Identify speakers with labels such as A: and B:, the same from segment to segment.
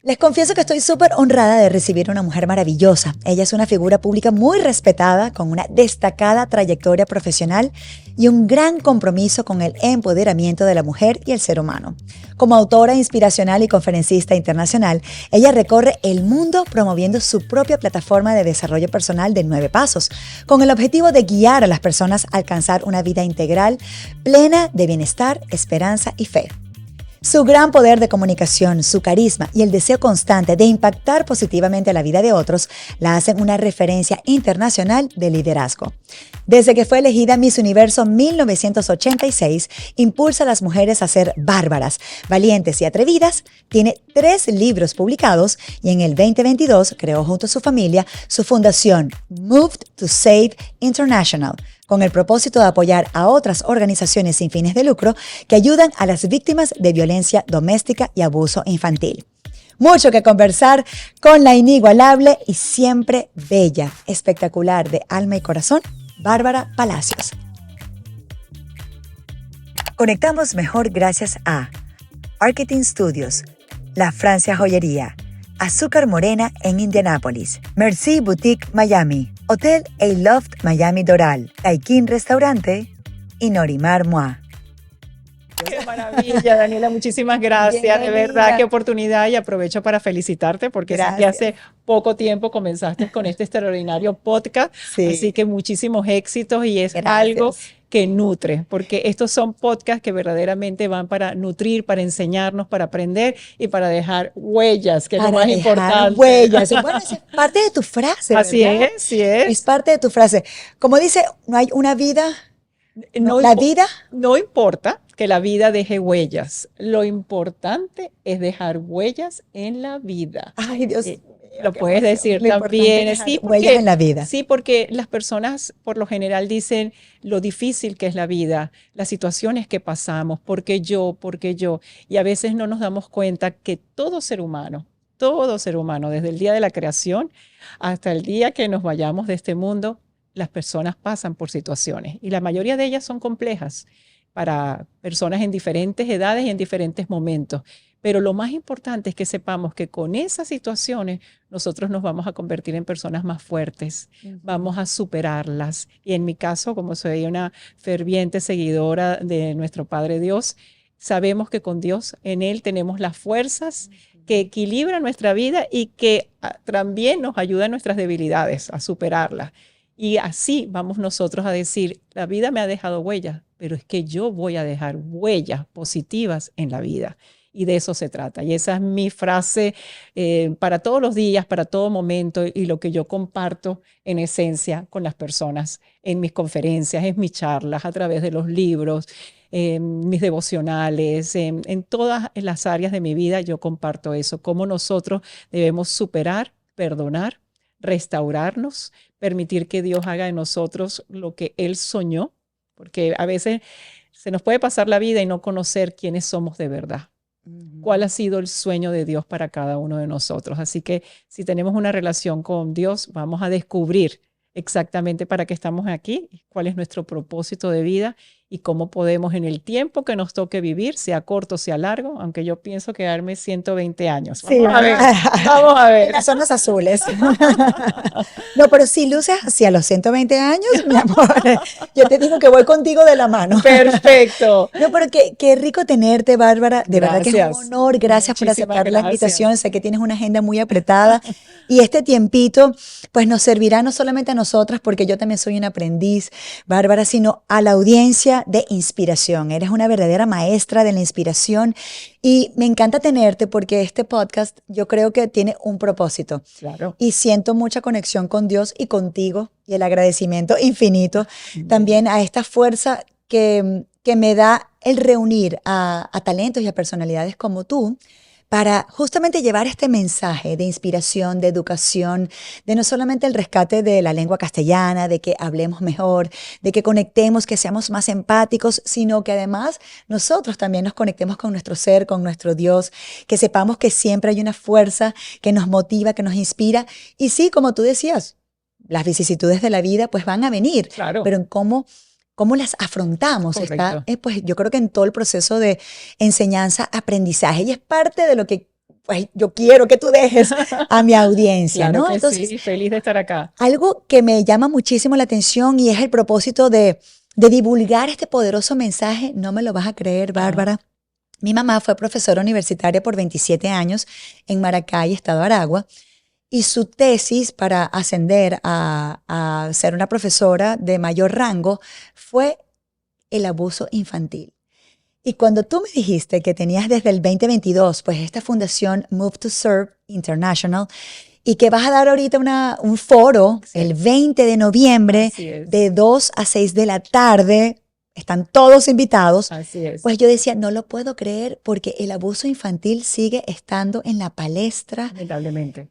A: Les confieso que estoy súper honrada de recibir una mujer maravillosa. Ella es una figura pública muy respetada, con una destacada trayectoria profesional y un gran compromiso con el empoderamiento de la mujer y el ser humano. Como autora inspiracional y conferencista internacional, ella recorre el mundo promoviendo su propia plataforma de desarrollo personal de 9 pasos, con el objetivo de guiar a las personas a alcanzar una vida integral, plena de bienestar, esperanza y fe. Su gran poder de comunicación, su carisma y el deseo constante de impactar positivamente la vida de otros la hacen una referencia internacional de liderazgo. Desde que fue elegida Miss Universo 1986, impulsa a las mujeres a ser bárbaras, valientes y atrevidas. Tiene 3 libros publicados y en el 2022 creó junto a su familia su fundación Moved to Save International, con el propósito de apoyar a otras organizaciones sin fines de lucro que ayudan a las víctimas de violencia doméstica y abuso infantil. Mucho que conversar con la inigualable y siempre bella, espectacular de alma y corazón, Bárbara Palacios. Conectamos mejor gracias a Arketing Studios, La Francia Joyería, Azúcar Morena en Indianápolis, Merci Boutique Miami, Hotel A-Loft Miami Doral, Taikin Restaurante y Norimar Moa.
B: Qué maravilla, Daniela, muchísimas gracias,
A: Bienvenida.
B: de verdad, qué oportunidad, y aprovecho para felicitarte porque sé que hace poco tiempo comenzaste con este extraordinario podcast,
A: Sí.
B: Así que muchísimos éxitos y es
A: Gracias.
B: algo que nutre, porque estos son podcasts que verdaderamente van para nutrir, para enseñarnos, para aprender y para dejar huellas, que es lo más importante.
A: Huellas. Bueno, es parte de tu frase,
B: Así
A: ¿verdad?
B: es, sí es.
A: Es parte de tu frase. Como dice, no hay una vida, la vida.
B: No importa que la vida deje huellas, lo importante es dejar huellas en la vida.
A: Ay, Dios.
B: Lo puedes decir también. Sí,
A: huellas en la vida.
B: Sí, porque las personas por lo general dicen lo difícil que es la vida, las situaciones que pasamos, porque yo, y a veces no nos damos cuenta que todo ser humano, desde el día de la creación hasta el día que nos vayamos de este mundo, las personas pasan por situaciones y la mayoría de ellas son complejas para personas en diferentes edades y en diferentes momentos. Pero lo más importante es que sepamos que con esas situaciones nosotros nos vamos a convertir en personas más fuertes, vamos a superarlas. Y en mi caso, como soy una ferviente seguidora de nuestro Padre Dios, sabemos que con Dios, en Él tenemos las fuerzas que equilibran nuestra vida y que también nos ayudan en nuestras debilidades a superarlas. Y así vamos nosotros a decir, la vida me ha dejado huellas, pero es que yo voy a dejar huellas positivas en la vida. Y de eso se trata. Y esa es mi frase para todos los días, para todo momento, y lo que yo comparto en esencia con las personas en mis conferencias, en mis charlas, a través de los libros, mis devocionales, en todas las áreas de mi vida yo comparto eso, cómo nosotros debemos superar, perdonar, restaurarnos, permitir que Dios haga en nosotros lo que Él soñó, porque a veces se nos puede pasar la vida y no conocer quiénes somos de verdad. ¿Cuál ha sido el sueño de Dios para cada uno de nosotros? Así que si tenemos una relación con Dios, vamos a descubrir exactamente para qué estamos aquí, cuál es nuestro propósito de vida y cómo podemos en el tiempo que nos toque vivir, sea corto, sea largo, aunque yo pienso quedarme 120 años. Vamos a ver, vamos a ver.
A: Las zonas azules. No, pero si luces hacia los 120 años, mi amor, yo te digo que voy contigo de la mano.
B: Perfecto.
A: No, pero qué rico tenerte, Bárbara. De verdad que es un honor. Gracias por aceptar la invitación. Sé que tienes una agenda muy apretada y este tiempito pues nos servirá no solamente a nosotras, porque yo también soy una aprendiz, Bárbara, sino a la audiencia de inspiración. Eres una verdadera maestra de la inspiración y me encanta tenerte porque este podcast yo creo que tiene un propósito.
B: Claro.
A: Y siento mucha conexión con Dios y contigo y el agradecimiento infinito también a esta fuerza que me da el reunir a talentos y a personalidades como tú para justamente llevar este mensaje de inspiración, de educación, de no solamente el rescate de la lengua castellana, de que hablemos mejor, de que conectemos, que seamos más empáticos, sino que además nosotros también nos conectemos con nuestro ser, con nuestro Dios, que sepamos que siempre hay una fuerza que nos motiva, que nos inspira. Y sí, como tú decías, las vicisitudes de la vida pues van a venir,
B: Claro.
A: pero en cómo las afrontamos está, pues yo creo que en todo el proceso de enseñanza, aprendizaje, y es parte de lo que pues yo quiero que tú dejes a mi audiencia,
B: Claro
A: ¿no?
B: que
A: Entonces,
B: sí, feliz de estar acá.
A: algo que me llama muchísimo la atención y es el propósito de divulgar este poderoso mensaje, no me lo vas a creer,
B: Ajá.
A: Bárbara. Mi mamá fue profesora universitaria por 27 años en Maracay, estado Aragua, y su tesis para ascender a ser una profesora de mayor rango fue el abuso infantil. Y cuando tú me dijiste que tenías desde el 2022, pues esta fundación Move to Serve International, y que vas a dar ahorita un foro
B: Sí.
A: el 20 de noviembre
B: Así es.
A: de 2 a 6 de la tarde, están todos invitados,
B: Así es.
A: pues yo decía, no lo puedo creer porque el abuso infantil sigue estando en la palestra.
B: Lamentablemente.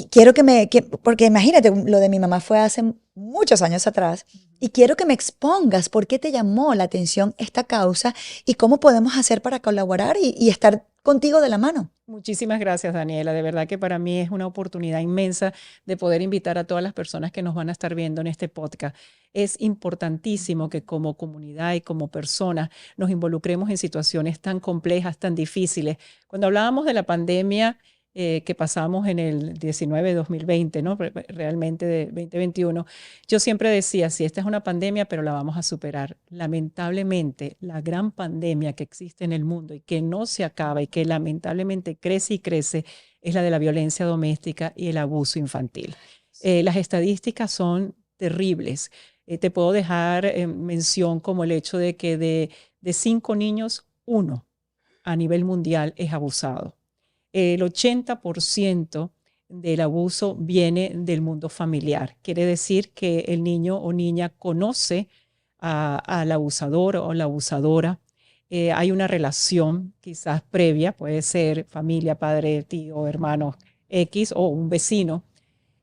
A: Quiero porque imagínate, lo de mi mamá fue hace muchos años atrás, y quiero que me expongas por qué te llamó la atención esta causa y cómo podemos hacer para colaborar y estar contigo de la mano.
B: Muchísimas gracias, Daniela. De verdad que para mí es una oportunidad inmensa de poder invitar a todas las personas que nos van a estar viendo en este podcast. Es importantísimo que como comunidad y como personas nos involucremos en situaciones tan complejas, tan difíciles. Cuando hablábamos de la pandemia que pasamos en el 19-2020, ¿no? Realmente de 2021, yo siempre decía, sí, esta es una pandemia, pero la vamos a superar. Lamentablemente, la gran pandemia que existe en el mundo y que no se acaba y que lamentablemente crece y crece es la de la violencia doméstica y el abuso infantil. Las estadísticas son terribles. Te puedo dejar mención como el hecho de que de 5 niños, 1 a nivel mundial es abusado. El 80% del abuso viene del mundo familiar. Quiere decir que el niño o niña conoce al abusador o la abusadora. Hay una relación quizás previa, puede ser familia, padre, tío, hermano X o un vecino.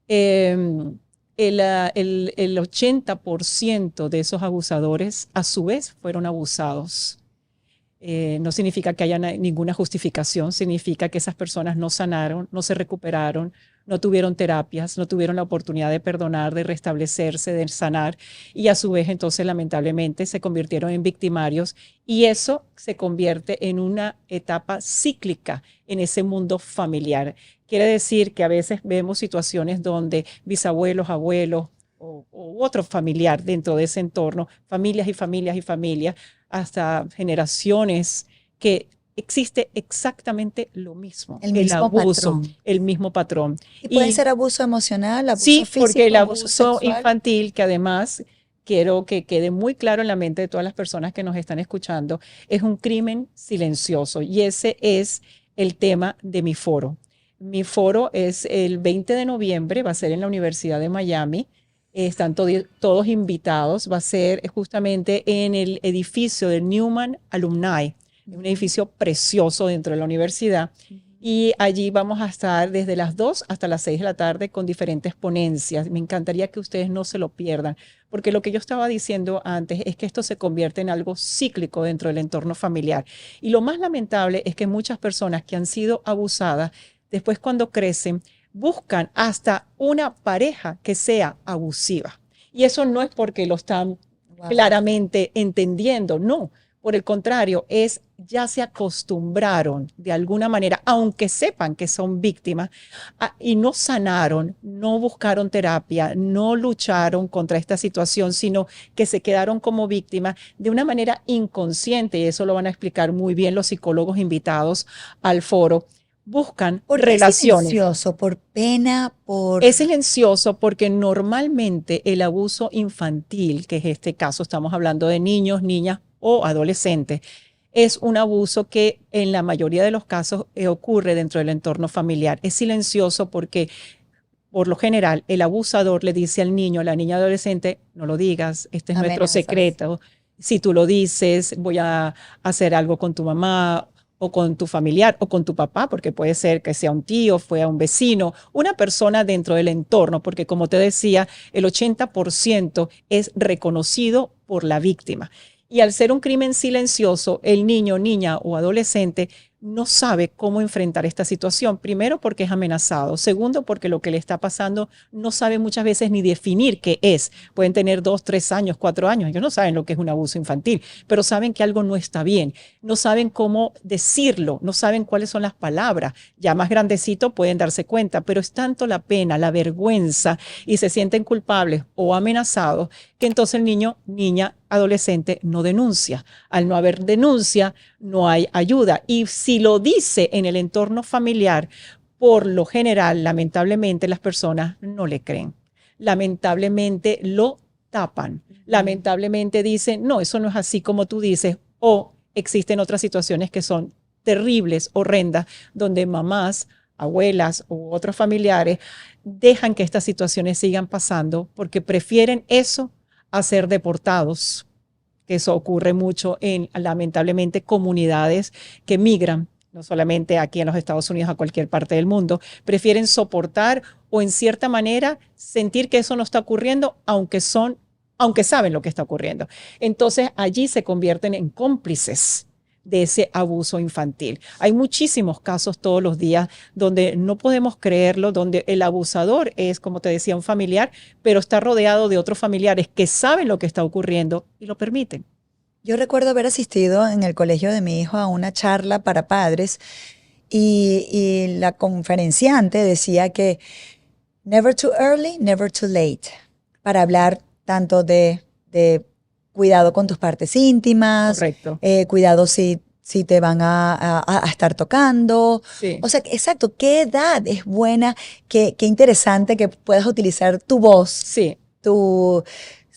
B: El 80% de esos abusadores a su vez fueron abusados. No significa que haya ninguna justificación, significa que esas personas no sanaron, no se recuperaron, no tuvieron terapias, no tuvieron la oportunidad de perdonar, de restablecerse, de sanar, y a su vez entonces lamentablemente se convirtieron en victimarios, y eso se convierte en una etapa cíclica en ese mundo familiar. Quiere decir que a veces vemos situaciones donde bisabuelos, abuelos o otro familiar dentro de ese entorno, familias y familias y familias, hasta generaciones, que existe exactamente lo mismo,
A: El mismo
B: abuso,
A: patrón.
B: el mismo patrón.
A: Y puede ser abuso emocional, abuso
B: Sí, porque
A: físico,
B: el
A: abuso
B: abuso
A: sexual.
B: infantil, que además quiero que quede muy claro en la mente de todas las personas que nos están escuchando, es un crimen silencioso, y ese es el tema de mi foro. Mi foro es el 20 de noviembre, va a ser en la Universidad de Miami. Están todos invitados. Va a ser justamente en el edificio de Newman Alumni, un edificio precioso dentro de la universidad. Y allí vamos a estar desde las 2 hasta las 6 de la tarde con diferentes ponencias. Me encantaría que ustedes no se lo pierdan, porque lo que yo estaba diciendo antes es que esto se convierte en algo cíclico dentro del entorno familiar. Y lo más lamentable es que muchas personas que han sido abusadas, después cuando crecen, buscan hasta una pareja que sea abusiva. Y eso no es porque lo están claramente entendiendo, no. Por el contrario, ya se acostumbraron de alguna manera, aunque sepan que son víctimas, y no sanaron, no buscaron terapia, no lucharon contra esta situación, sino que se quedaron como víctimas de una manera inconsciente, y eso lo van a explicar muy bien los psicólogos invitados al foro. Buscan relaciones.
A: ¿Es silencioso? ¿Por pena?
B: Es silencioso porque normalmente el abuso infantil, que es este caso, estamos hablando de niños, niñas o adolescentes, es un abuso que en la mayoría de los casos ocurre dentro del entorno familiar. Es silencioso porque, por lo general, el abusador le dice al niño, a la niña adolescente, no lo digas, este es nuestro secreto. Si tú lo dices, voy a hacer algo con tu mamá o con tu familiar o con tu papá, porque puede ser que sea un tío, fue un vecino, una persona dentro del entorno, porque como te decía, el 80% es reconocido por la víctima. Y al ser un crimen silencioso, el niño, niña o adolescente no sabe cómo enfrentar esta situación. Primero, porque es amenazado. Segundo, porque lo que le está pasando no sabe muchas veces ni definir qué es. Pueden tener 2, 3 años, 4 años. Ellos no saben lo que es un abuso infantil, pero saben que algo no está bien. No saben cómo decirlo, no saben cuáles son las palabras. Ya más grandecito pueden darse cuenta, pero es tanto la pena, la vergüenza y se sienten culpables o amenazados que entonces el niño, niña, adolescente no denuncia. Al no haber denuncia, no hay ayuda. Y si lo dice en el entorno familiar, por lo general, lamentablemente, las personas no le creen. Lamentablemente lo tapan. Lamentablemente dicen, no, eso no es así como tú dices. O existen otras situaciones que son terribles, horrendas, donde mamás, abuelas u otros familiares dejan que estas situaciones sigan pasando porque prefieren eso a ser deportados, que eso ocurre mucho en, lamentablemente, comunidades que migran, no solamente aquí en los Estados Unidos, a cualquier parte del mundo, prefieren soportar o en cierta manera sentir que eso no está ocurriendo, aunque saben lo que está ocurriendo. Entonces allí se convierten en cómplices de ese abuso infantil. Hay muchísimos casos todos los días donde no podemos creerlo, donde el abusador es, como te decía, un familiar, pero está rodeado de otros familiares que saben lo que está ocurriendo y lo permiten.
A: Yo recuerdo haber asistido en el colegio de mi hijo a una charla para padres y la conferenciante decía que never too early, never too late, para hablar tanto de cuidado con tus partes íntimas,
B: Correcto.
A: cuidado si te van a estar tocando.
B: Sí.
A: O sea, exacto, ¿qué edad es buena? Qué interesante que puedas utilizar tu voz,
B: Sí.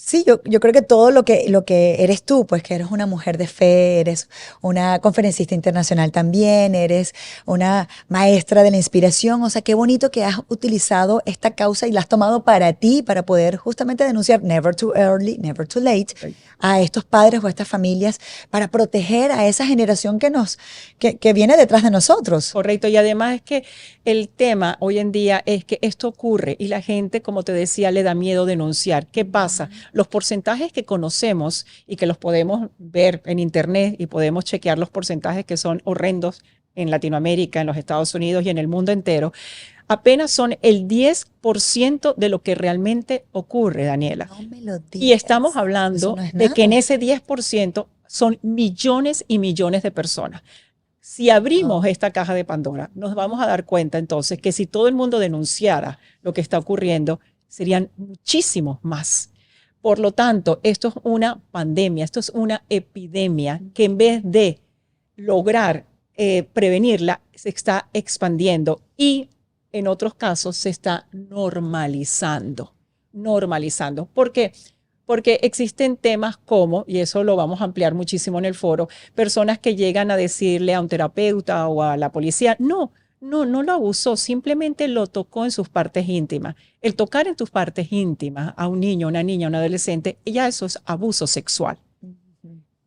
A: Sí, yo creo que todo lo que eres tú, pues que eres una mujer de fe, eres una conferencista internacional también, eres una maestra de la inspiración, o sea, qué bonito que has utilizado esta causa y la has tomado para ti, para poder justamente denunciar never too early, never too late, a estos padres o a estas familias, para proteger a esa generación que viene detrás de nosotros.
B: Correcto, y además es que el tema hoy en día es que esto ocurre y la gente, como te decía, le da miedo denunciar. ¿Qué pasa? Los porcentajes que conocemos y que los podemos ver en internet y podemos chequear los porcentajes que son horrendos en Latinoamérica, en los Estados Unidos y en el mundo entero, apenas son el 10% de lo que realmente ocurre, Daniela.
A: No me lo digas.
B: Y estamos hablando
A: no es
B: de
A: nada.
B: que en ese 10% son millones y millones de personas. Si abrimos esta caja de Pandora, nos vamos a dar cuenta entonces que si todo el mundo denunciara lo que está ocurriendo, serían muchísimos más. Por lo tanto, esto es una pandemia, esto es una epidemia que en vez de lograr prevenirla, se está expandiendo y en otros casos se está normalizando. ¿Por qué? Porque existen temas como, y eso lo vamos a ampliar muchísimo en el foro, personas que llegan a decirle a un terapeuta o a la policía, no lo abusó, simplemente lo tocó en sus partes íntimas. El tocar en tus partes íntimas a un niño, una niña, un adolescente, ya eso es abuso sexual.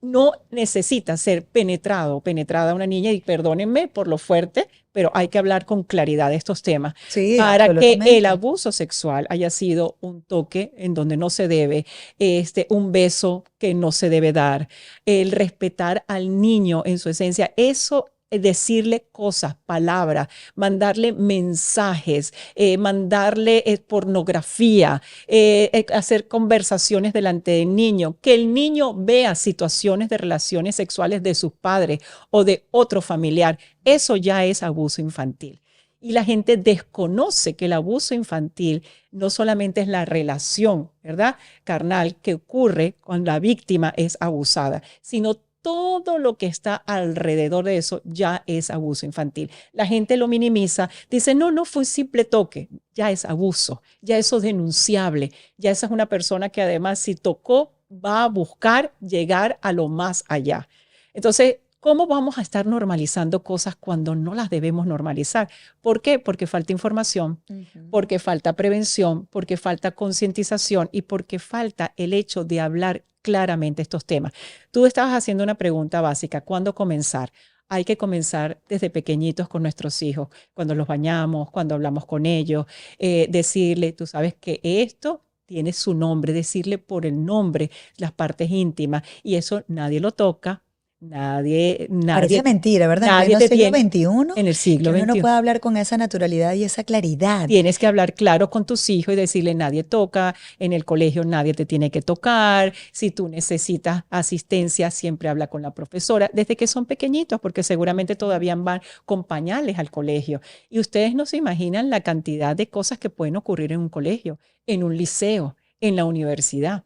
B: No necesita ser penetrado o penetrada una niña, y perdónenme por lo fuerte, pero hay que hablar con claridad de estos temas,
A: Sí,
B: para que el abuso sexual haya sido un toque en donde no se debe, un beso que no se debe dar, el respetar al niño en su esencia, eso, decirle cosas, palabras, mandarle mensajes, mandarle pornografía, hacer conversaciones delante del niño, que el niño vea situaciones de relaciones sexuales de sus padres o de otro familiar, eso ya es abuso infantil. Y la gente desconoce que el abuso infantil no solamente es la relación, ¿verdad?, carnal que ocurre cuando la víctima es abusada, sino todo lo que está alrededor de eso ya es abuso infantil. La gente lo minimiza, dice, no fue un simple toque, ya es abuso, ya eso es denunciable, ya esa es una persona que además si tocó va a buscar llegar a lo más allá. Entonces, ¿cómo vamos a estar normalizando cosas cuando no las debemos normalizar? ¿Por qué? Porque falta información, porque falta prevención, porque falta concientización y porque falta el hecho de hablar claramente estos temas. Tú estabas haciendo una pregunta básica, ¿cuándo comenzar? Hay que comenzar desde pequeñitos con nuestros hijos, cuando los bañamos, cuando hablamos con ellos, decirle, tú sabes que esto tiene su nombre, decirle por el nombre las partes íntimas y eso nadie lo toca,
A: Parece mentira, ¿verdad?
B: Nadie
A: En
B: te
A: el siglo
B: tiene
A: XXI,
B: en el siglo
A: que uno no
B: XXI.
A: puede hablar con esa naturalidad y esa claridad.
B: Tienes que hablar claro con tus hijos y decirle nadie toca, en el colegio nadie te tiene que tocar, si tú necesitas asistencia siempre habla con la profesora, desde que son pequeñitos, porque seguramente todavía van con pañales al colegio. Y ustedes no se imaginan la cantidad de cosas que pueden ocurrir en un colegio, en un liceo, en la universidad.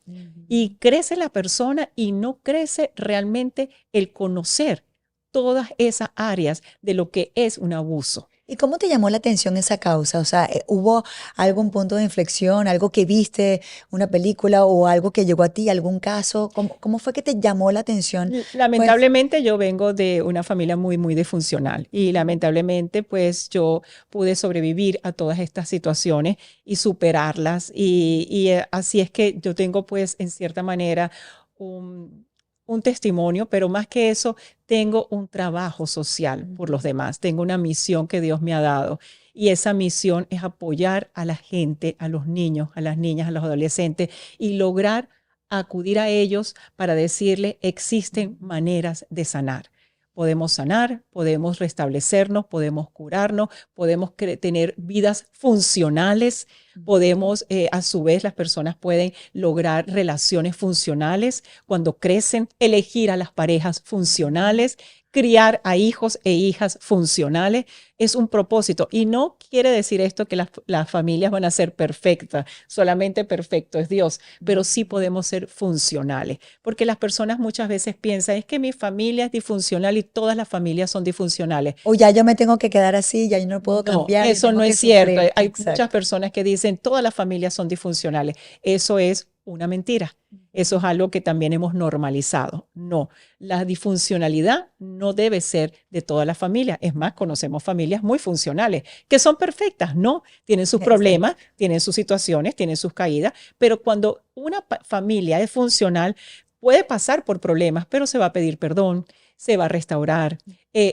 B: Y crece la persona y no crece realmente el conocer todas esas áreas de lo que es un abuso.
A: ¿Y cómo te llamó la atención esa causa? O sea, ¿hubo algún punto de inflexión, algo que viste, una película o algo que llegó a ti, algún caso? ¿Cómo fue que te llamó la atención? Pues,
B: Lamentablemente yo vengo de una familia muy, muy disfuncional y lamentablemente pues yo pude sobrevivir a todas estas situaciones y superarlas y así es que yo tengo pues en cierta manera un testimonio, pero más que eso tengo un trabajo social por los demás, tengo una misión que Dios me ha dado y esa misión es apoyar a la gente, a los niños, a las niñas, a los adolescentes y lograr acudir a ellos para decirle existen maneras de sanar, podemos restablecernos, podemos curarnos, podemos tener vidas funcionales, podemos, a su vez, las personas pueden lograr relaciones funcionales cuando crecen, elegir a las parejas funcionales, criar a hijos e hijas funcionales. Es un propósito y no quiere decir esto que las familias van a ser perfectas, solamente perfecto es Dios, pero sí podemos ser funcionales, porque las personas muchas veces piensan, es que mi familia es disfuncional y todas las familias son disfuncionales.
A: o ya yo me tengo que quedar así, ya yo no puedo
B: No,
A: cambiar,
B: eso
A: tengo
B: no
A: que
B: es cierto.
A: sufrir.
B: Hay
A: Exacto.
B: muchas personas que dicen todas las familias son disfuncionales. Eso es una mentira. Eso es algo que también hemos normalizado. No, la disfuncionalidad no debe ser de todas las familias. Es más, conocemos familias muy funcionales que son perfectas, ¿no? Tienen sus problemas, tienen sus situaciones, tienen sus caídas, pero cuando una familia es funcional, puede pasar por problemas, pero se va a pedir perdón, se va a restaurar,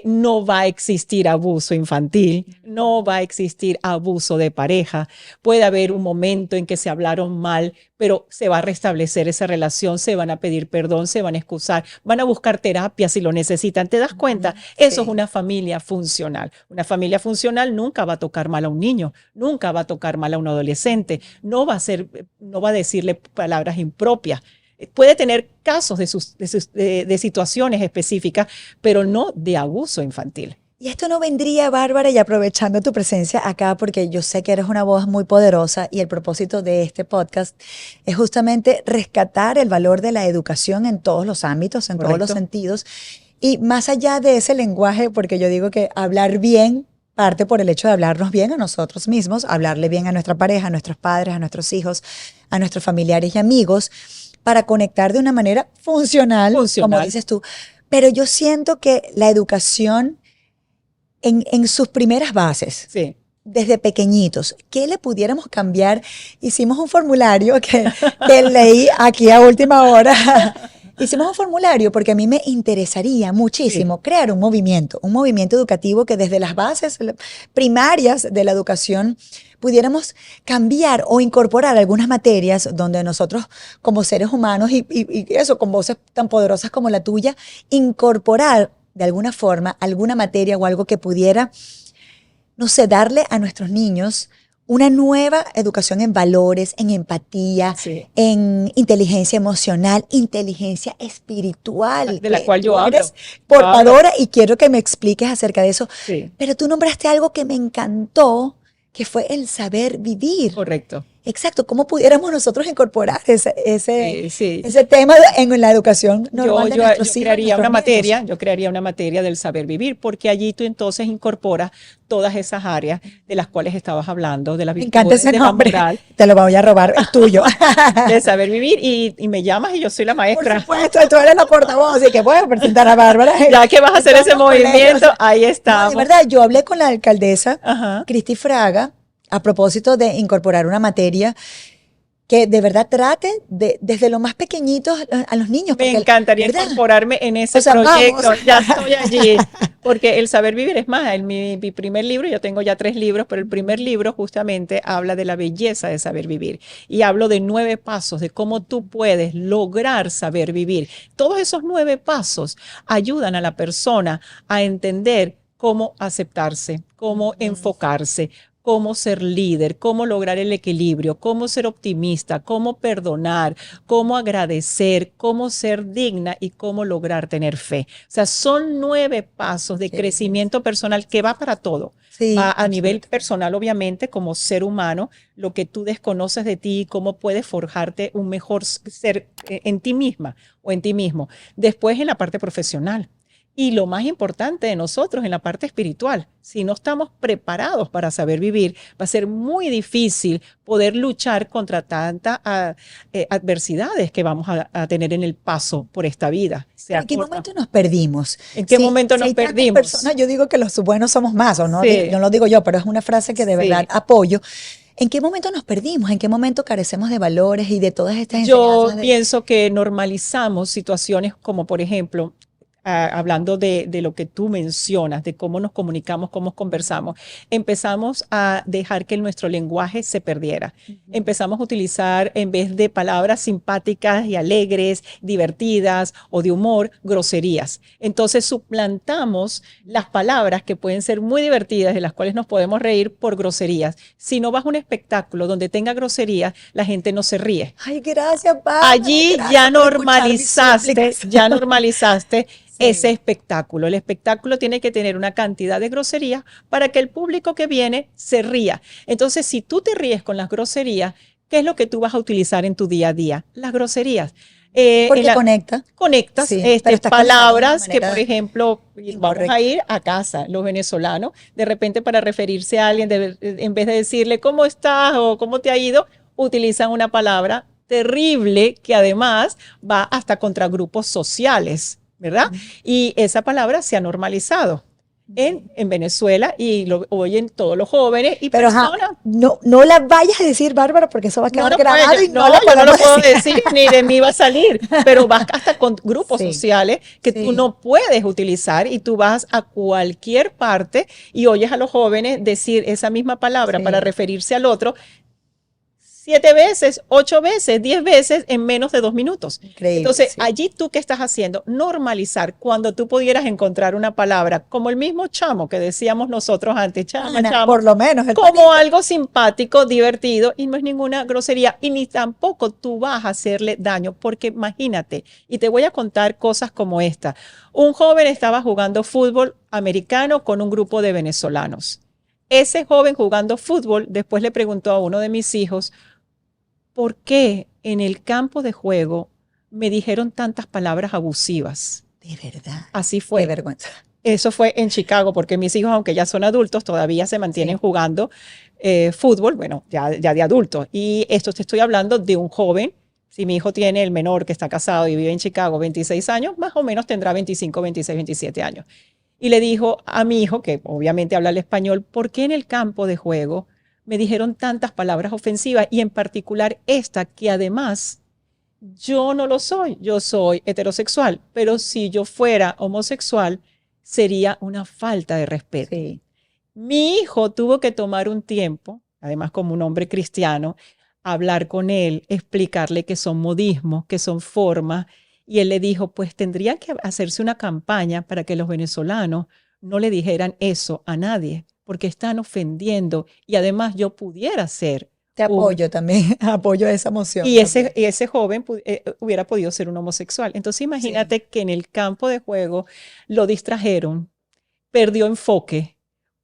B: no va a existir abuso infantil, no va a existir abuso de pareja, puede haber un momento en que se hablaron mal, pero se va a restablecer esa relación, se van a pedir perdón, se van a excusar, van a buscar terapia si lo necesitan. ¿Te das cuenta? Eso es una familia funcional. Una familia funcional nunca va a tocar mal a un niño, nunca va a tocar mal a un adolescente, no va a decirle palabras impropias. Puede tener casos de situaciones específicas, pero no de abuso infantil.
A: Y esto no vendría, Bárbara, y aprovechando tu presencia acá, porque yo sé que eres una voz muy poderosa y el propósito de este podcast es justamente rescatar el valor de la educación en todos los ámbitos, en todos los sentidos. Y más allá de ese lenguaje, porque yo digo que hablar bien parte por el hecho de hablarnos bien a nosotros mismos, hablarle bien a nuestra pareja, a nuestros padres, a nuestros hijos, a nuestros familiares y amigos, para conectar de una manera funcional, como dices tú. Pero yo siento que la educación en sus primeras bases,
B: sí,
A: desde pequeñitos, ¿qué le pudiéramos cambiar? Hicimos un formulario que leí aquí a última hora. Hicimos un formulario porque a mí me interesaría muchísimo crear un movimiento educativo que desde las bases primarias de la educación pudiéramos cambiar o incorporar algunas materias donde nosotros como seres humanos y eso, con voces tan poderosas como la tuya, incorporar de alguna forma alguna materia o algo que pudiera, no sé, darle a nuestros niños una nueva educación en valores, en empatía, en inteligencia emocional, inteligencia espiritual.
B: De la cual yo hablo.
A: Eres portadora y quiero que me expliques acerca de eso.
B: Sí.
A: Pero tú nombraste algo que me encantó, que fue el saber vivir.
B: Correcto.
A: Exacto, ¿cómo pudiéramos nosotros incorporar ese tema en la educación normal de nuestros hijos?
B: Yo crearía una materia del saber vivir, porque allí tú entonces incorporas todas esas áreas de las cuales estabas hablando, de la virtud,
A: me encanta ese nombre.
B: Moral,
A: te lo voy a robar, es tuyo.
B: De saber vivir y me llamas y yo soy la maestra.
A: Por supuesto, tú eres la portavoz, así que puedes presentar a Bárbara.
B: Ya que vas a hacer ese movimiento, ahí estamos.
A: No, de verdad, yo hablé con la alcaldesa, Cristi Fraga, a propósito de incorporar una materia que de verdad trate desde lo más pequeñitos a los niños.
B: Me encantaría incorporarme en ese proyecto, ya estoy allí, porque el saber vivir es más, en mi primer libro, yo tengo ya 3 libros, pero el primer libro justamente habla de la belleza de saber vivir y hablo de 9 pasos de cómo tú puedes lograr saber vivir. Todos esos 9 pasos ayudan a la persona a entender cómo aceptarse, cómo enfocarse, cómo ser líder, cómo lograr el equilibrio, cómo ser optimista, cómo perdonar, cómo agradecer, cómo ser digna y cómo lograr tener fe. O sea, son 9 pasos de crecimiento personal que va para todo.
A: Sí,
B: va a nivel personal, obviamente, como ser humano, lo que tú desconoces de ti, cómo puedes forjarte un mejor ser en ti misma o en ti mismo. Después en la parte profesional. Y lo más importante de nosotros en la parte espiritual, si no estamos preparados para saber vivir, va a ser muy difícil poder luchar contra tantas adversidades que vamos a tener en el paso por esta vida.
A: ¿En qué momento nos perdimos?
B: ¿En qué momento nos perdimos?
A: Personas, yo digo que los buenos somos más, o no,
B: Sí.
A: no lo digo yo, pero es una frase que de verdad apoyo. ¿En qué momento nos perdimos? ¿En qué momento carecemos de valores y de todas estas enseñanzas?
B: Yo pienso que normalizamos situaciones como, por ejemplo, hablando de lo que tú mencionas, de cómo nos comunicamos, cómo conversamos, empezamos a dejar que nuestro lenguaje se perdiera. Empezamos a utilizar, en vez de palabras simpáticas y alegres, divertidas o de humor, groserías. Entonces suplantamos las palabras que pueden ser muy divertidas, de las cuales nos podemos reír, por groserías. Si no vas a un espectáculo donde tenga groserías, la gente no se ríe.
A: Ay, gracias, Pablo.
B: Allí ya normalizaste ese espectáculo. El espectáculo tiene que tener una cantidad de groserías para que el público que viene se ría. Entonces, si tú te ríes con las groserías, ¿qué es lo que tú vas a utilizar en tu día a día? Las groserías.
A: Porque conectas
B: palabras que, por ejemplo, vamos a ir a casa, los venezolanos, de repente para referirse a alguien, en vez de decirle ¿cómo estás? O ¿cómo te ha ido?, utilizan una palabra terrible que además va hasta contra grupos sociales, ¿verdad? Y esa palabra se ha normalizado en Venezuela y lo oyen todos los jóvenes y
A: pero
B: personas.
A: No la vayas a decir, Bárbara, porque eso va a quedar grabado y
B: no lo puedo decir, ni de mí va a salir, pero vas hasta con grupos sociales que tú no puedes utilizar y tú vas a cualquier parte y oyes a los jóvenes decir esa misma palabra para referirse al otro 7 veces, 8 veces, 10 veces en menos de 2 minutos.
A: Increíble,
B: entonces, allí tú ¿qué estás haciendo? Normalizar cuando tú pudieras encontrar una palabra como el mismo chamo que decíamos nosotros antes, chamo,
A: por lo menos.
B: Como algo simpático, divertido y no es ninguna grosería y ni tampoco tú vas a hacerle daño porque imagínate, y te voy a contar cosas como esta. Un joven estaba jugando fútbol americano con un grupo de venezolanos. Ese joven jugando fútbol después le preguntó a uno de mis hijos, ¿por qué en el campo de juego me dijeron tantas palabras abusivas?
A: De verdad.
B: Así fue.
A: Qué vergüenza.
B: Eso fue en Chicago, porque mis hijos, aunque ya son adultos, todavía se mantienen jugando fútbol, bueno, ya de adultos. Y esto te estoy hablando de un joven. Si mi hijo tiene, el menor que está casado y vive en Chicago, 26 años, más o menos tendrá 25, 26, 27 años. Y le dijo a mi hijo, que obviamente habla el español, ¿por qué en el campo de juego me dijeron tantas palabras ofensivas y en particular esta que además yo no lo soy, yo soy heterosexual, pero si yo fuera homosexual sería una falta de respeto.
A: Sí.
B: Mi hijo tuvo que tomar un tiempo, además como un hombre cristiano, hablar con él, explicarle que son modismos, que son formas, y él le dijo, pues tendría que hacerse una campaña para que los venezolanos no le dijeran eso a nadie, porque están ofendiendo y además yo pudiera ser.
A: Te apoyo también, apoyo esa emoción.
B: Y ese joven hubiera podido ser un homosexual. Entonces imagínate que en el campo de juego lo distrajeron, perdió enfoque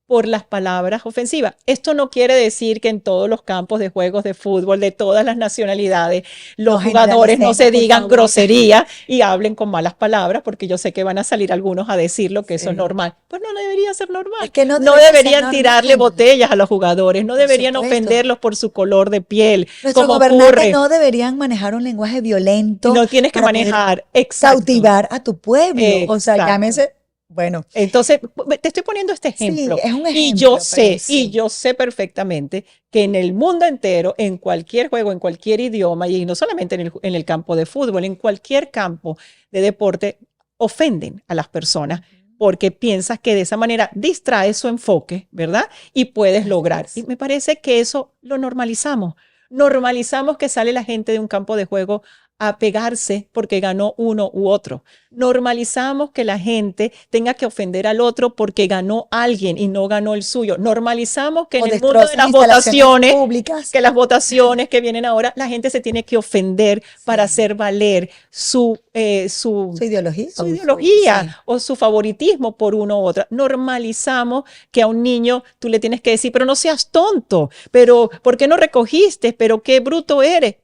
B: por las palabras ofensivas. Esto no quiere decir que en todos los campos de juegos de fútbol de todas las nacionalidades los jugadores no se digan grosería y hablen con malas palabras, porque yo sé que van a salir algunos a decirlo que eso es normal. Pues no debería ser normal.
A: Es que no
B: deberían tirarle botellas a los jugadores, no deberían ofenderlos por su color de piel.
A: Nuestros gobernantes no deberían manejar un lenguaje violento.
B: No tienes que manejar,
A: cautivar a tu pueblo. O sea, llámese Bueno,
B: Entonces, te estoy poniendo este ejemplo.
A: sí, es un ejemplo,
B: Y yo sé,
A: pero sí.
B: y yo sé perfectamente que en el mundo entero, en cualquier juego, en cualquier idioma, y no solamente en el campo de fútbol, en cualquier campo de deporte, ofenden a las personas porque piensas que de esa manera distraes su enfoque, ¿verdad? Y puedes
A: Así
B: lograr. Y
A: es.
B: me parece que eso lo normalizamos. Normalizamos que sale la gente de un campo de juego a pegarse porque ganó uno u otro. Normalizamos que la gente tenga que ofender al otro porque ganó alguien y no ganó el suyo. Normalizamos que en
A: O
B: el mundo de
A: destrozan
B: las
A: instalaciones
B: votaciones,
A: públicas.
B: que las votaciones que vienen ahora, la gente se tiene que ofender para
A: Sí.
B: hacer valer
A: Su ideología.
B: su ideología
A: Sí.
B: o su favoritismo por uno u otra. Normalizamos que a un niño tú le tienes que decir, pero no seas tonto, pero ¿por qué no recogiste? Pero qué bruto eres.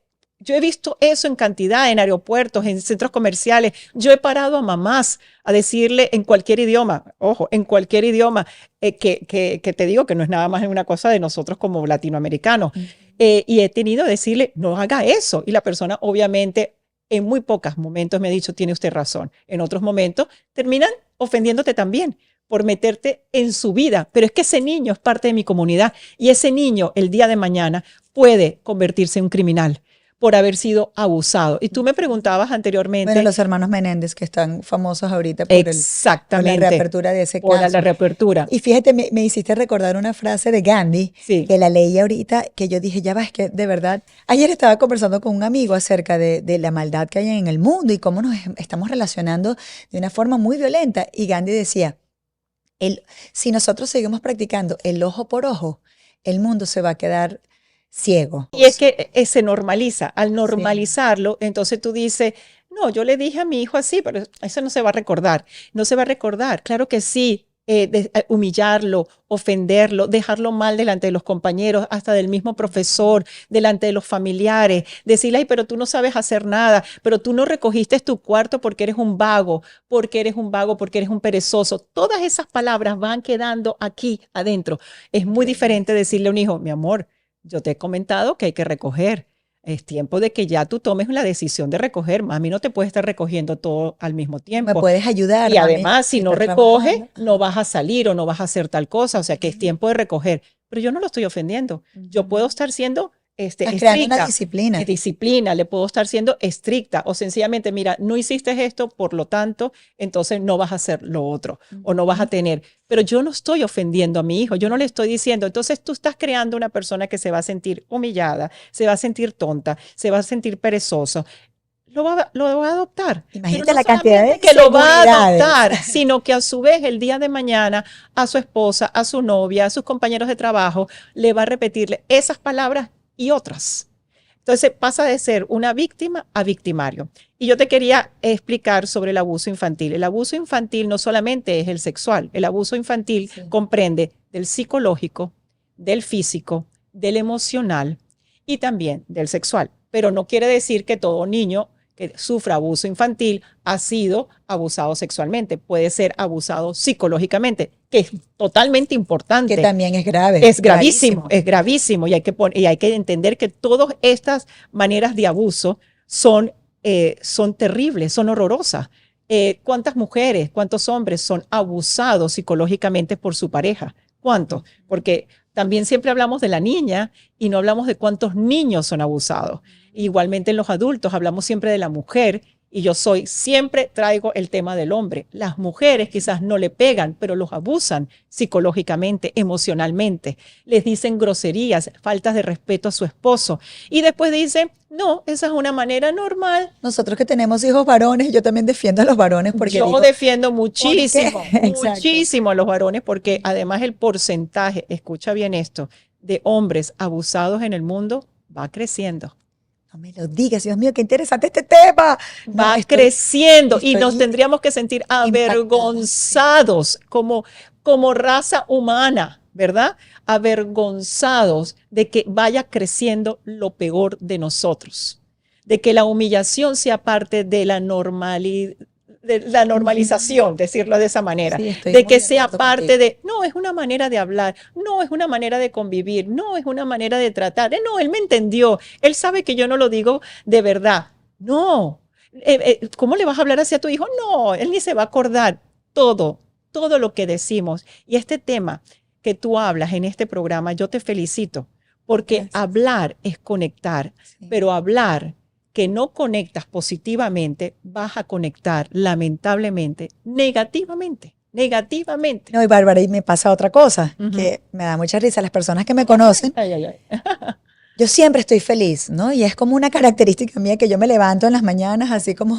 B: Yo he visto eso en cantidad, en aeropuertos, en centros comerciales. Yo he parado a mamás a decirle en cualquier idioma, ojo, en cualquier idioma, que te digo que no es nada más una cosa de nosotros como latinoamericanos. Y he tenido que decirle, no haga eso. Y la persona obviamente en muy pocos momentos me ha dicho, tiene usted razón. En otros momentos terminan ofendiéndote también por meterte en su vida. Pero es que ese niño es parte de mi comunidad y ese niño el día de mañana puede convertirse en un criminal por haber sido abusado. Y tú me preguntabas
A: Bueno,
B: anteriormente,
A: los hermanos Menéndez, que están famosos ahorita por la
B: exactamente,
A: reapertura de ese
B: por la
A: caso.
B: reapertura.
A: Y fíjate, me hiciste recordar una frase de Gandhi,
B: Sí,
A: que la leí ahorita, que yo dije, ya va, es que de verdad, ayer estaba conversando con un amigo acerca de la maldad que hay en el mundo y cómo nos estamos relacionando de una forma muy violenta. Y Gandhi decía, si nosotros seguimos practicando el ojo por ojo, el mundo se va a quedar ciego.
B: y es que se normaliza. Al
A: Sí.
B: normalizarlo, entonces tú dices, no, yo le dije a mi hijo así, pero eso no se va a recordar. No se va a recordar. Claro que sí. Humillarlo, ofenderlo, dejarlo mal delante de los compañeros, hasta del mismo profesor, delante de los familiares, decirle, ay, pero tú no sabes hacer nada, pero tú no recogiste tu cuarto porque eres un vago, porque eres un vago, porque eres un perezoso. Todas esas palabras van quedando aquí adentro. Es muy
A: Increíble.
B: diferente decirle a un hijo, mi amor, yo te he comentado que hay que recoger. Es tiempo de que ya tú tomes la decisión de recoger. Mami no te puede estar recogiendo todo al mismo
A: ¿Me
B: tiempo.
A: puedes ayudar,
B: Y
A: mami,
B: además, si
A: que
B: no
A: estás
B: recoges,
A: trabajando?
B: no
A: Ajá.
B: vas a salir o no vas a hacer tal cosa. O sea, que es
A: Ujú,
B: tiempo de recoger. Pero yo no lo estoy ofendiendo. Yo puedo
A: ujú.
B: estar siendo
A: Estás creando una
B: estricta,
A: disciplina.
B: disciplina, le puedo estar siendo estricta o sencillamente, mira, no hiciste esto, por lo tanto, entonces no vas a hacer lo otro o no vas a
A: Ujú.
B: tener. Pero yo no estoy ofendiendo a mi hijo, yo no le estoy diciendo, entonces tú estás creando una persona que se va a sentir humillada, se va a sentir tonta, se va a sentir perezoso, lo va a adoptar. Pero
A: Imagínate
B: no
A: la cantidad de
B: solamente que lo va a
A: inseguridades.
B: adoptar, sino que a su vez el día de mañana a su esposa, a su novia, a sus compañeros de trabajo, le va a repetirle esas palabras y otras. Entonces pasa de ser una víctima a victimario. Y yo te quería explicar sobre el abuso infantil. El abuso infantil no solamente es el sexual, el abuso infantil
A: Sí.
B: comprende del psicológico, del físico, del emocional y también del sexual. Pero no quiere decir que todo niño que sufra abuso infantil ha sido abusado sexualmente, puede ser abusado psicológicamente, que es totalmente
A: Que
B: importante.
A: también es grave, gravísimo.
B: Es gravísimo y hay que entender que todas estas maneras de abuso son terribles, son horrorosas. ¿Cuántas mujeres, cuántos hombres son abusados psicológicamente por su pareja? ¿Cuántos? Porque también siempre hablamos de la niña y no hablamos de cuántos niños son abusados. Igualmente en los adultos hablamos siempre de la mujer y siempre traigo el tema del hombre. Las mujeres quizás no le pegan, pero los abusan psicológicamente, emocionalmente. Les dicen groserías, faltas de respeto a su esposo. Y después dicen, no, esa es una manera normal.
A: Nosotros que tenemos hijos varones, yo también defiendo a los varones porque
B: Yo
A: digo,
B: defiendo
A: ¿por qué?
B: muchísimo,
A: Exacto.
B: muchísimo a los varones porque además el porcentaje, escucha bien esto, de hombres abusados en el mundo va creciendo.
A: No me lo digas, Dios mío, qué interesante este tema. No,
B: Va creciendo y nos
A: estoy
B: tendríamos que sentir
A: impactada. Sí.
B: avergonzados como raza humana, ¿verdad? Avergonzados de que vaya creciendo lo peor de nosotros, de que la humillación sea parte de la
A: Ujú.
B: normalización, decirlo de esa manera,
A: Sí, estoy
B: de
A: muy
B: que
A: de
B: sea
A: acuerdo
B: parte
A: contigo.
B: de, no, es una manera de hablar, no, es una manera de convivir, no, es una manera de tratar, no, él me entendió, él sabe que yo no lo digo de verdad, no, ¿cómo le vas a hablar así a tu hijo? No, él ni se va a acordar, todo. todo lo que decimos. Y este tema que tú hablas en este programa, yo te felicito, porque
A: Gracias.
B: hablar es conectar,
A: Sí.
B: pero hablar que no conectas positivamente, vas a conectar lamentablemente negativamente.
A: No, y Bárbara, y me pasa otra cosa,
B: Ujú.
A: que me da mucha risa. Las personas que me conocen,
B: Ay, ay, ay.
A: yo siempre estoy feliz, ¿no? Y es como una característica mía que yo me levanto en las mañanas así como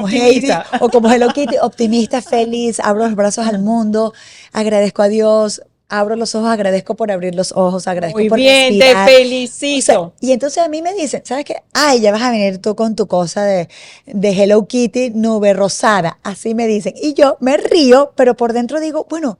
A: Heidi
B: Optimista.
A: o como Hello Kitty, optimista, feliz, abro los brazos al mundo, agradezco a Dios, abro los ojos, agradezco por abrir los ojos, agradezco
B: Muy
A: por
B: bien, te
A: respirar. O sea,
B: felicito.
A: y entonces a mí me dicen, ¿sabes qué? Ay, ya vas a venir tú con tu cosa de Hello Kitty, nube rosada. Así me dicen. Y yo me río, pero por dentro digo, bueno,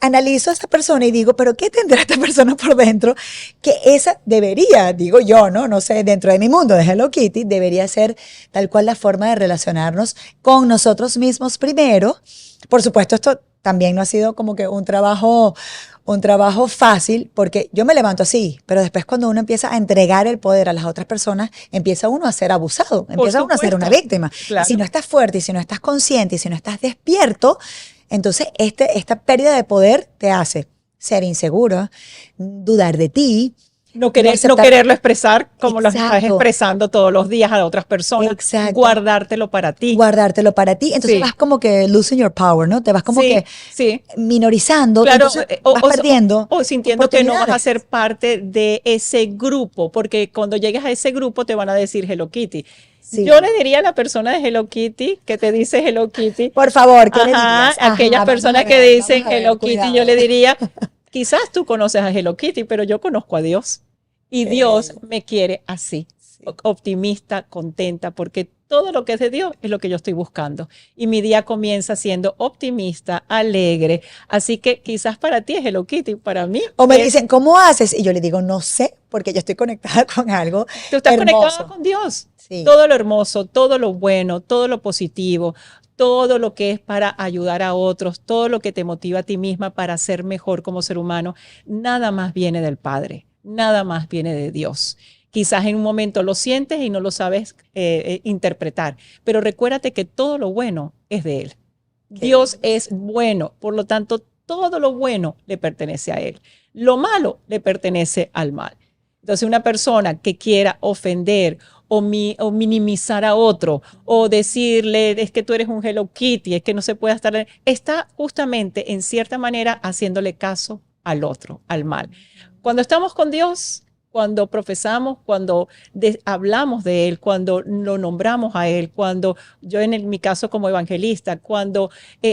A: analizo a esa persona y digo, pero ¿qué tendrá esta persona por dentro? Que esa debería, digo yo, ¿no? No sé, dentro de mi mundo de Hello Kitty, debería ser tal cual la forma de relacionarnos con nosotros mismos primero. Por supuesto, esto también no ha sido como que un trabajo fácil, porque yo me levanto así, pero después cuando uno empieza a entregar el poder a las otras personas, empieza uno a ser abusado,
B: Por
A: empieza uno a ser una
B: supuesto.
A: víctima. Y si
B: Claro.
A: no estás fuerte, y si no estás consciente, y si no estás despierto, entonces esta pérdida de poder te hace ser inseguro, dudar de ti,
B: No
A: no
B: querer, no
A: aceptar.
B: quererlo expresar como lo estás
A: Exacto,
B: expresando todos los días a otras personas,
A: exacto.
B: guardártelo para ti.
A: Guardártelo para ti. Entonces
B: Sí,
A: vas como que losing your power, ¿no? Te vas como que
B: sí, sí.
A: minorizando y
B: Claro,
A: entonces vas perdiendo
B: o sintiendo que no vas a
A: oportunidades.
B: ser parte de ese grupo, porque cuando llegues a ese grupo te van a decir Hello Kitty.
A: Sí.
B: Yo le diría a la persona de Hello Kitty que te dice Hello Kitty,
A: Por favor, ¿qué le
B: ajá,
A: dirías?
B: aquellas
A: Ajá,
B: personas que dicen
A: vamos a ver,
B: Hello Kitty, yo
A: cuidado.
B: le diría, quizás tú conoces a Hello Kitty, pero yo conozco a Dios. Y
A: Qué
B: Dios
A: bello.
B: me quiere así,
A: Sí.
B: optimista, contenta, porque todo lo que es de Dios es lo que yo estoy buscando. Y mi día comienza siendo optimista, alegre. Así que quizás para ti es Hello Kitty, para mí
A: O me
B: es,
A: dicen, ¿cómo haces? Y yo le digo, no sé, porque yo estoy conectada con algo
B: tú estás conectada
A: hermoso.
B: con Dios.
A: Sí.
B: Todo lo hermoso, todo lo bueno, todo lo positivo, todo lo que es para ayudar a otros, todo lo que te motiva a ti misma para ser mejor como ser humano, nada más viene del Padre, nada más viene de Dios. Quizás en un momento lo sientes y no lo sabes interpretar, pero recuérdate que todo lo bueno es de Él.
A: Qué
B: Dios
A: lindo.
B: es bueno, por lo tanto, todo lo bueno le pertenece a Él. Lo malo le pertenece al mal. Entonces, una persona que quiera ofender o minimizar a otro o decirle es que tú eres un Hello Kitty, es que no se puede estar, está justamente en cierta manera haciéndole caso al otro, al mal. Cuando estamos con Dios, cuando profesamos, cuando hablamos de Él, cuando lo nombramos a Él, cuando yo en mi caso como evangelista, cuando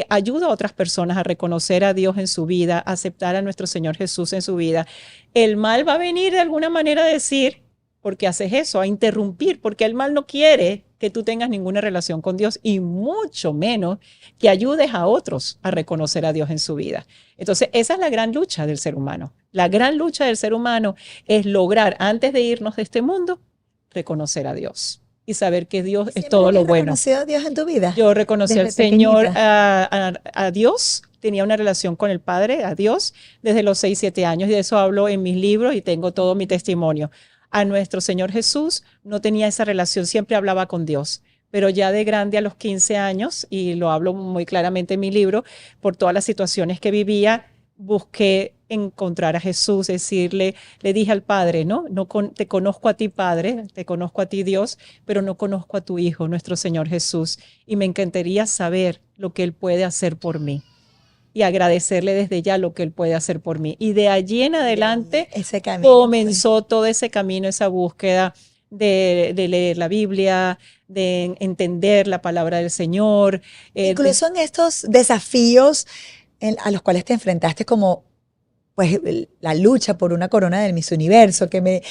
B: ayudo a otras personas a reconocer a Dios en su vida, a aceptar a nuestro Señor Jesús en su vida, el mal va a venir de alguna manera a decir, ¿por qué haces eso? A interrumpir, porque el mal no quiere que tú tengas ninguna relación con Dios y mucho menos que ayudes a otros a reconocer a Dios en su vida. Entonces, esa es la gran lucha del ser humano. La gran lucha del ser humano es lograr, antes de irnos de este mundo, reconocer a Dios y saber que Dios es
A: ¿Siempre
B: todo lo
A: habías
B: bueno.
A: reconocido a Dios en tu vida?
B: Yo reconocí al
A: Desde
B: Señor,
A: pequeñita.
B: a Dios, tenía una relación con el Padre, a Dios, desde los 6, 7 años, y de eso hablo en mis libros y tengo todo mi testimonio. A nuestro Señor Jesús no tenía esa relación, siempre hablaba con Dios, pero ya de grande a los 15 años, y lo hablo muy claramente en mi libro, por todas las situaciones que vivía, busqué encontrar a Jesús, decirle, le dije al Padre, ¿no? Te conozco a ti, Padre, te conozco a ti, Dios, pero no conozco a tu Hijo, nuestro Señor Jesús, y me encantaría saber lo que Él puede hacer por mí y agradecerle desde ya lo que Él puede hacer por mí. Y de allí en adelante
A: Ese camino. Pues.
B: comenzó todo ese camino, esa búsqueda de leer la Biblia, de entender la palabra del Señor.
A: Incluso en estos desafíos a los cuales te enfrentaste como pues la lucha por una corona del Miss Universo, que me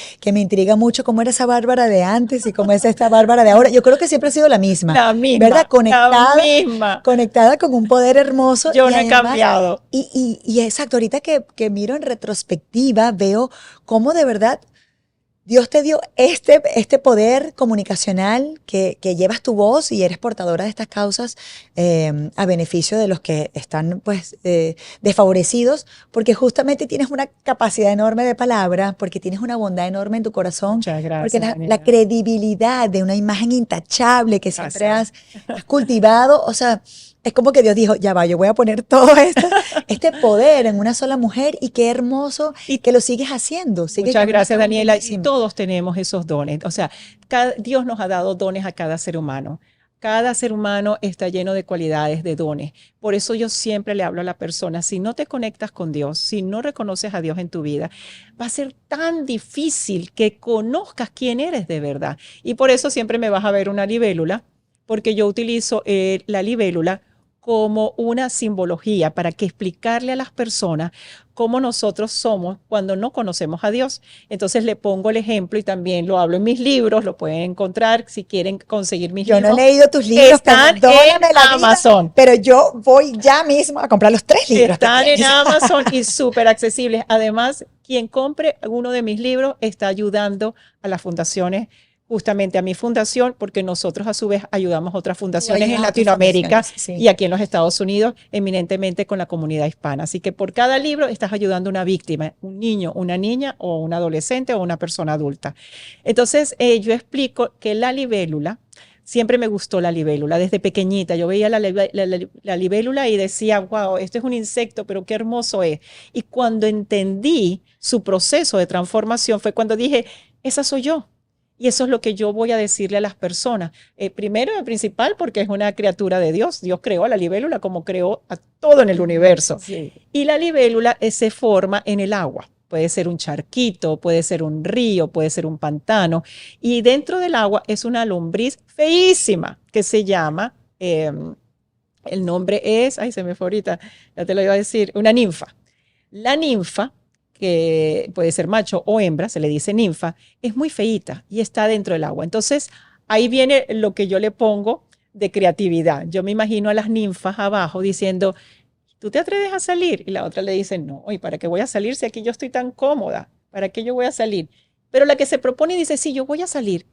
A: intriga mucho cómo era esa Bárbara de antes y cómo es esta Bárbara de ahora. Yo creo que siempre ha sido la misma,
B: La
A: ¿verdad?
B: misma, la misma.
A: Conectada con un poder hermoso.
B: Yo
A: y
B: no he
A: además,
B: cambiado.
A: Y exacto, ahorita que miro en retrospectiva, veo cómo de verdad Dios te dio este poder comunicacional que llevas tu voz y eres portadora de estas causas a beneficio de los que están pues desfavorecidos, porque justamente tienes una capacidad enorme de palabra, porque tienes una bondad enorme en tu corazón,
B: Muchas
A: porque
B: gracias,
A: la credibilidad de una imagen intachable que siempre has cultivado, o sea, Es como que Dios dijo, ya va, yo voy a poner todo esto, este poder en una sola mujer y qué hermoso
B: Y
A: que lo sigues haciendo. Sigue
B: muchas gracias, Daniela. Y
A: bellísimo.
B: todos tenemos esos dones. O sea, Dios nos ha dado dones a cada ser humano. Cada ser humano está lleno de cualidades, de dones. Por eso yo siempre le hablo a la persona, si no te conectas con Dios, si no reconoces a Dios en tu vida, va a ser tan difícil que conozcas quién eres de verdad. Y por eso siempre me vas a ver una libélula, porque yo utilizo la libélula como una simbología para que explicarle a las personas cómo nosotros somos cuando no conocemos a Dios. Entonces le pongo el ejemplo y también lo hablo en mis libros, lo pueden encontrar si quieren conseguir mis
A: Yo
B: libros.
A: no he leído tus libros,
B: Están
A: perdóname
B: en
A: la vida,
B: Amazon.
A: pero yo voy ya mismo a comprar los 3 libros.
B: Están en Amazon y súper accesibles. Además, quien compre uno de mis libros está ayudando a las fundaciones, justamente a mi fundación, porque nosotros a su vez ayudamos a otras fundaciones en
A: Ayudas a otras
B: Latinoamérica
A: fundaciones, sí.
B: y aquí en los Estados Unidos, eminentemente con la comunidad hispana. Así que por cada libro estás ayudando a una víctima, un niño, una niña o un adolescente o una persona adulta. Entonces, yo explico que la libélula, siempre me gustó la libélula, desde pequeñita. Yo veía la libélula y decía, wow, esto es un insecto, pero qué hermoso es. Y cuando entendí su proceso de transformación fue cuando dije, esa soy yo. Y eso es lo que yo voy a decirle a las personas. Primero y principal, porque es una criatura de Dios. Dios creó a la libélula como creó a todo en el universo.
A: Sí.
B: Y la libélula se forma en el agua. Puede ser un charquito, puede ser un río, puede ser un pantano. Y dentro del agua es una lombriz feísima que se llama, el nombre es, ay, se me fue ahorita, ya te lo iba a decir, una ninfa. La ninfa, que puede ser macho o hembra, se le dice ninfa, es muy feíta y está dentro del agua. Entonces, ahí viene lo que yo le pongo de creatividad. Yo me imagino a las ninfas abajo diciendo, ¿tú te atreves a salir? Y la otra le dice, no, ¿y para qué voy a salir si aquí yo estoy tan cómoda? ¿Para qué yo voy a salir? Pero la que se propone y dice, sí, yo voy a salir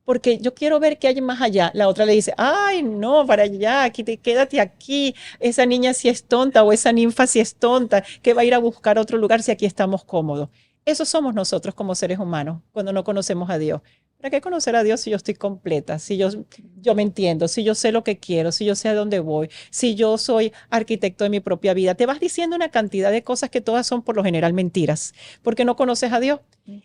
B: porque yo quiero ver qué hay más allá. La otra le dice, ay, no, para allá, quédate aquí. Esa niña sí es tonta o esa ninfa sí es tonta, que va a ir a buscar otro lugar si aquí estamos cómodos. Eso somos nosotros como seres humanos cuando no conocemos a Dios. ¿Para qué conocer a Dios si yo estoy completa? Si yo me entiendo, si yo sé lo que quiero, si yo sé a dónde voy, si yo soy arquitecto de mi propia vida. Te vas diciendo una cantidad de cosas que todas son por lo general mentiras, porque no conoces a Dios.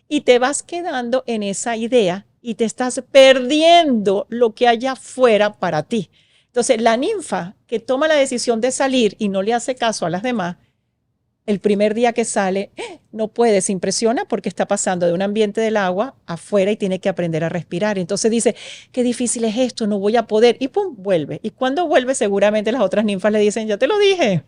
B: Y te vas quedando en esa idea y te estás perdiendo lo que hay afuera para ti. Entonces, la ninfa que toma la decisión de salir y no le hace caso a las demás, el primer día que sale, no puede, se impresiona porque está pasando de un ambiente del agua afuera y tiene que aprender a respirar. Entonces dice, qué difícil es esto, no voy a poder. Y pum, vuelve. Y cuando vuelve, seguramente las otras ninfas le dicen, ya te lo dije.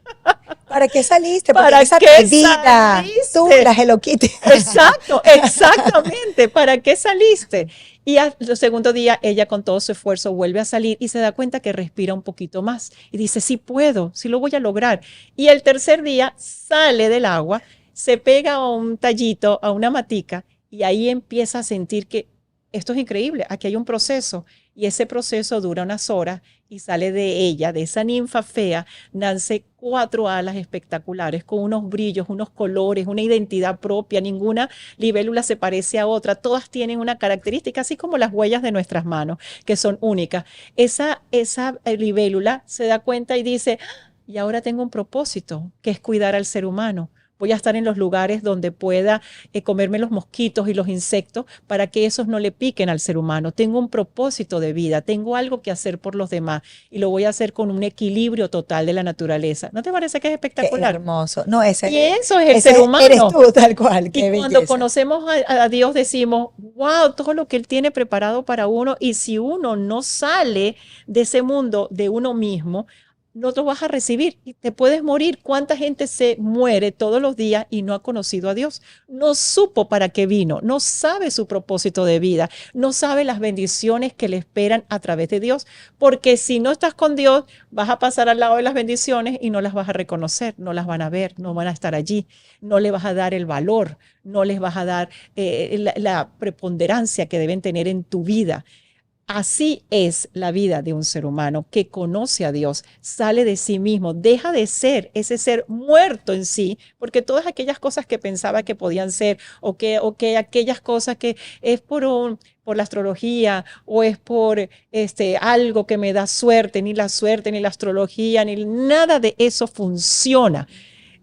A: ¿Para qué saliste? Porque
B: ¿Para
A: esa
B: qué
A: perdida,
B: saliste?
A: tú, la Hello Kitty.
B: Exacto, exactamente. ¿Para qué saliste? Y al segundo día ella con todo su esfuerzo vuelve a salir y se da cuenta que respira un poquito más y dice, sí puedo, sí lo voy a lograr. Y el tercer día sale del agua, se pega a un tallito, a una matica y ahí empieza a sentir que esto es increíble, aquí hay un proceso y ese proceso dura unas horas y sale de ella, de esa ninfa fea, nace 4 alas espectaculares con unos brillos, unos colores, una identidad propia. Ninguna libélula se parece a otra. Todas tienen una característica, así como las huellas de nuestras manos, que son únicas. Esa libélula se da cuenta y dice, y ahora tengo un propósito, que es cuidar al ser humano. Voy a estar en los lugares donde pueda comerme los mosquitos y los insectos para que esos no le piquen al ser humano. Tengo un propósito de vida, tengo algo que hacer por los demás y lo voy a hacer con un equilibrio total de la naturaleza. ¿No te parece que es espectacular?
A: Qué hermoso. No, ese,
B: Y eso es el
A: ese
B: ser humano.
A: eres tú, tal cual. Qué
B: Y
A: belleza.
B: cuando conocemos a Dios decimos, wow, todo lo que Él tiene preparado para uno. Y si uno no sale de ese mundo de uno mismo, no lo vas a recibir y te puedes morir. ¿Cuánta gente se muere todos los días y no ha conocido a Dios? No supo para qué vino, no sabe su propósito de vida, no sabe las bendiciones que le esperan a través de Dios, porque si no estás con Dios, vas a pasar al lado de las bendiciones y no las vas a reconocer, no las van a ver, no van a estar allí, no le vas a dar el valor, no les vas a dar la preponderancia que deben tener en tu vida. Así es la vida de un ser humano que conoce a Dios, sale de sí mismo, deja de ser ese ser muerto en sí, porque todas aquellas cosas que pensaba que podían ser, o que aquellas cosas que es por la astrología o es por algo que me da suerte, ni la astrología, ni nada de eso funciona.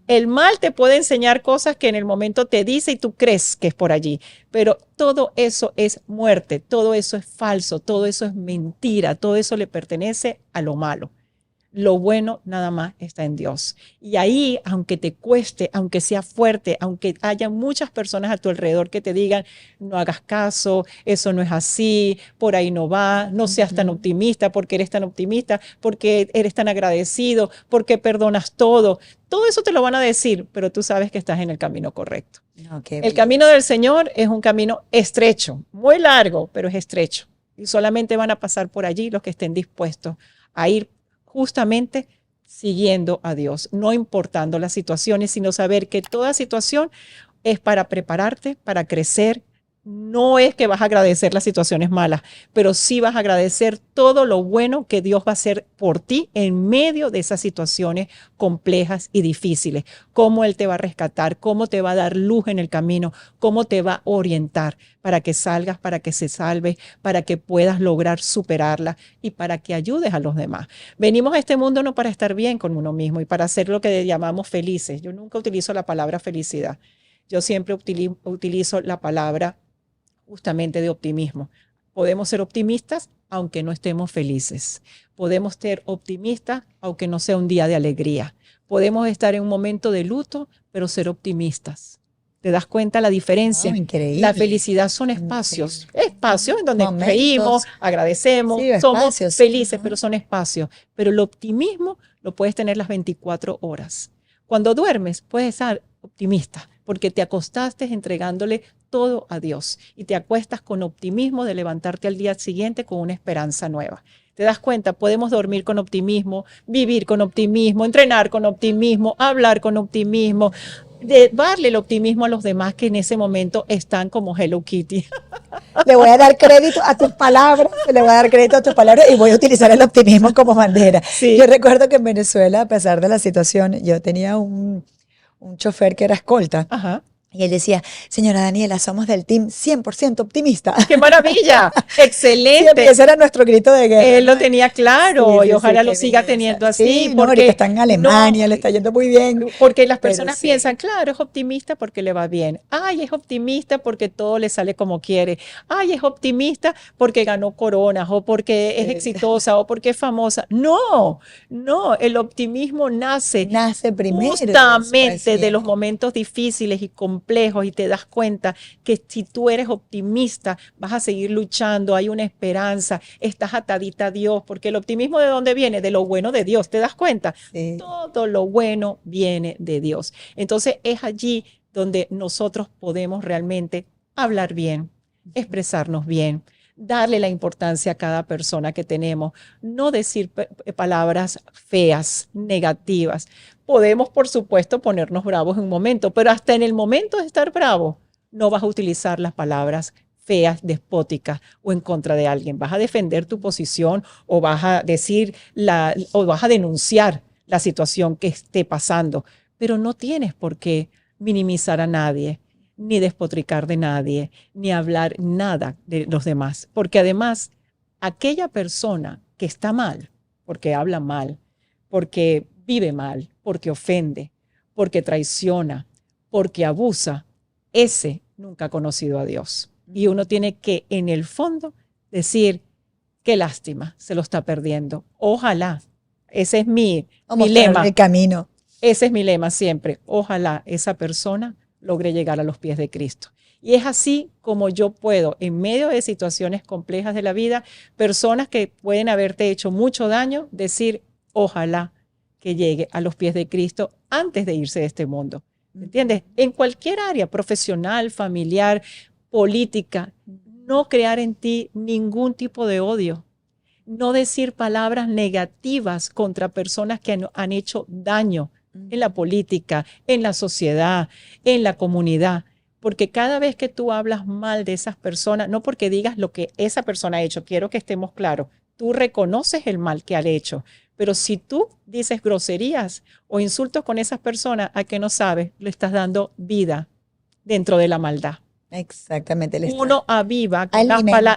B: El mal te puede enseñar cosas que en el momento te dice y tú crees que es por allí, pero todo eso es muerte, todo eso es falso, todo eso es mentira, todo eso le pertenece a lo malo. Lo bueno nada más está en Dios. Y ahí, aunque te cueste, aunque sea fuerte, aunque haya muchas personas a tu alrededor que te digan, no hagas caso, eso no es así, por ahí no va, no seas tan optimista, porque eres tan optimista, porque eres tan agradecido, porque perdonas todo. Todo eso te lo van a decir, pero tú sabes que estás en el camino correcto. El camino del Señor es un camino estrecho, muy largo, pero es estrecho. Y solamente van a pasar por allí los que estén dispuestos a ir justamente siguiendo a Dios, no importando las situaciones, sino saber que toda situación es para prepararte, para crecer. No es que vas a agradecer las situaciones malas, pero sí vas a agradecer todo lo bueno que Dios va a hacer por ti en medio de esas situaciones complejas y difíciles. Cómo Él te va a rescatar, cómo te va a dar luz en el camino, cómo te va a orientar para que salgas, para que se salve, para que puedas lograr superarla y para que ayudes a los demás. Venimos a este mundo no para estar bien con uno mismo y para hacer lo que llamamos felices. Yo nunca utilizo la palabra felicidad. Yo siempre utilizo la palabra justamente de optimismo. Podemos ser optimistas aunque no estemos felices. Podemos ser optimistas aunque no sea un día de alegría. Podemos estar en un momento de luto, pero ser optimistas. ¿Te das cuenta la diferencia?
A: Increíble.
B: La felicidad son espacios. Espacios en donde reímos, agradecemos,
A: sí,
B: somos felices, pero son espacios. Pero el optimismo lo puedes tener las 24 horas. Cuando duermes, puedes estar optimista, porque te acostaste entregándole todo a Dios y te acuestas con optimismo de levantarte al día siguiente con una esperanza nueva. ¿Te das cuenta? Podemos dormir con optimismo, vivir con optimismo, entrenar con optimismo, hablar con optimismo, de darle el optimismo a los demás que en ese momento están como Hello Kitty.
A: Le voy a dar crédito a tus palabras, y voy a utilizar el optimismo como bandera.
B: Sí.
A: Yo recuerdo que en Venezuela, a pesar de la situación, yo tenía un chofer que era escolta.
B: Ajá.
A: Y él decía, señora Daniela, somos del team 100% optimista.
B: ¡Qué maravilla! ¡Excelente!
A: Sí, ese era nuestro grito de guerra.
B: Él lo tenía claro,
A: sí,
B: y ojalá lo siga
A: belleza.
B: teniendo así.
A: Sí,
B: porque
A: ahorita está en Alemania, le está yendo muy bien.
B: Porque las personas
A: sí.
B: piensan, claro, es optimista porque le va bien. Ay, es optimista porque todo le sale como quiere. Ay, es optimista porque ganó coronas o porque es exitosa o porque es famosa. No, el optimismo nace
A: primero.
B: Justamente de los momentos difíciles y complejos, y te das cuenta que si tú eres optimista vas a seguir luchando, hay una esperanza, estás atadita a Dios, porque el optimismo ¿de dónde viene? De lo bueno de Dios, ¿te das cuenta?
A: Sí.
B: Todo lo bueno viene de Dios. Entonces es allí donde nosotros podemos realmente hablar bien, expresarnos bien, darle la importancia a cada persona que tenemos, no decir palabras feas, negativas. Podemos, por supuesto, ponernos bravos en un momento, pero hasta en el momento de estar bravo, no vas a utilizar las palabras feas, despóticas o en contra de alguien. Vas a defender tu posición o vas a decir o vas a denunciar la situación que esté pasando, pero no tienes por qué minimizar a nadie, ni despotricar de nadie, ni hablar nada de los demás, porque además aquella persona que está mal, porque habla mal, porque vive mal, porque ofende, porque traiciona, porque abusa, ese nunca ha conocido a Dios. Y uno tiene que, en el fondo, decir, qué lástima, se lo está perdiendo. Ojalá, ese es mi lema.
A: El camino.
B: Ese es mi lema siempre. Ojalá esa persona logre llegar a los pies de Cristo. Y es así como yo puedo, en medio de situaciones complejas de la vida, personas que pueden haberte hecho mucho daño, decir, ojalá que llegue a los pies de Cristo antes de irse de este mundo. ¿Entiendes? En cualquier área, profesional, familiar, política, no crear en ti ningún tipo de odio. No decir palabras negativas contra personas que han hecho daño en la política, en la sociedad, en la comunidad. Porque cada vez que tú hablas mal de esas personas, no porque digas lo que esa persona ha hecho, quiero que estemos claros, tú reconoces el mal que ha hecho, pero si tú dices groserías o insultos con esas personas, a que no sabes, le estás dando vida dentro de la maldad.
A: Exactamente.
B: Uno aviva con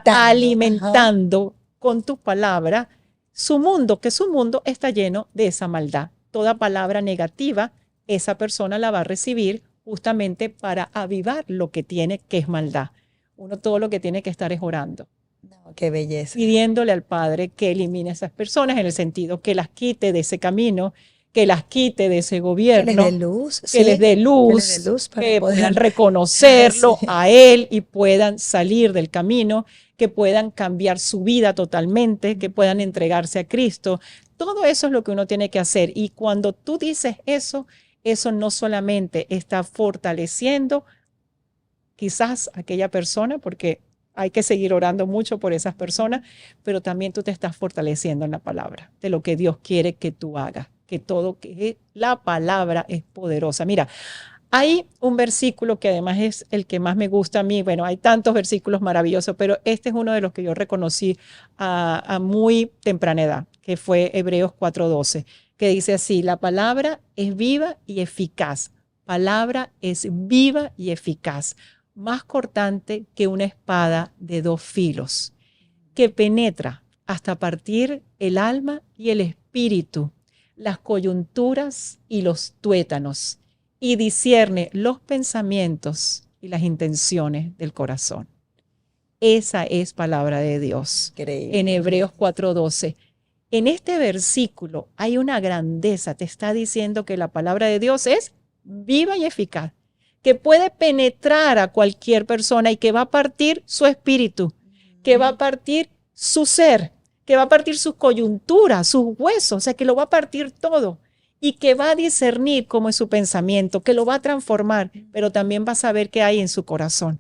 A: alimentando
B: con tus palabras su mundo, que su mundo está lleno de esa maldad. Toda palabra negativa, esa persona la va a recibir justamente para avivar lo que tiene, que es maldad. Uno todo lo que tiene que estar es orando.
A: No, qué belleza.
B: Pidiéndole al Padre que elimine a esas personas, en el sentido que las quite de ese camino, que las quite de ese gobierno,
A: que les dé luz,
B: que les dé luz, que puedan reconocerlo a Él y puedan salir del camino, que puedan cambiar su vida totalmente, que puedan entregarse a Cristo. Todo eso es lo que uno tiene que hacer. Y cuando tú dices eso, eso no solamente está fortaleciendo quizás a aquella persona, porque hay que seguir orando mucho por esas personas, pero también tú te estás fortaleciendo en la palabra, de lo que Dios quiere que tú hagas, que la palabra es poderosa. Mira, hay un versículo que además es el que más me gusta a mí. Bueno, hay tantos versículos maravillosos, pero este es uno de los que yo reconocí a muy temprana edad, que fue Hebreos 4:12, que dice así: la palabra es viva y eficaz. Palabra es viva y eficaz, más cortante que una espada de 2 filos, que penetra hasta partir el alma y el espíritu, las coyunturas y los tuétanos, y discierne los pensamientos y las intenciones del corazón. Esa es palabra de Dios.
A: Increíble.
B: En Hebreos 4:12. En este versículo hay una grandeza. Te está diciendo que la palabra de Dios es viva y eficaz, que puede penetrar a cualquier persona y que va a partir su espíritu, que va a partir su ser, que va a partir sus coyunturas, sus huesos, o sea, que lo va a partir todo y que va a discernir cómo es su pensamiento, que lo va a transformar, pero también va a saber qué hay en su corazón.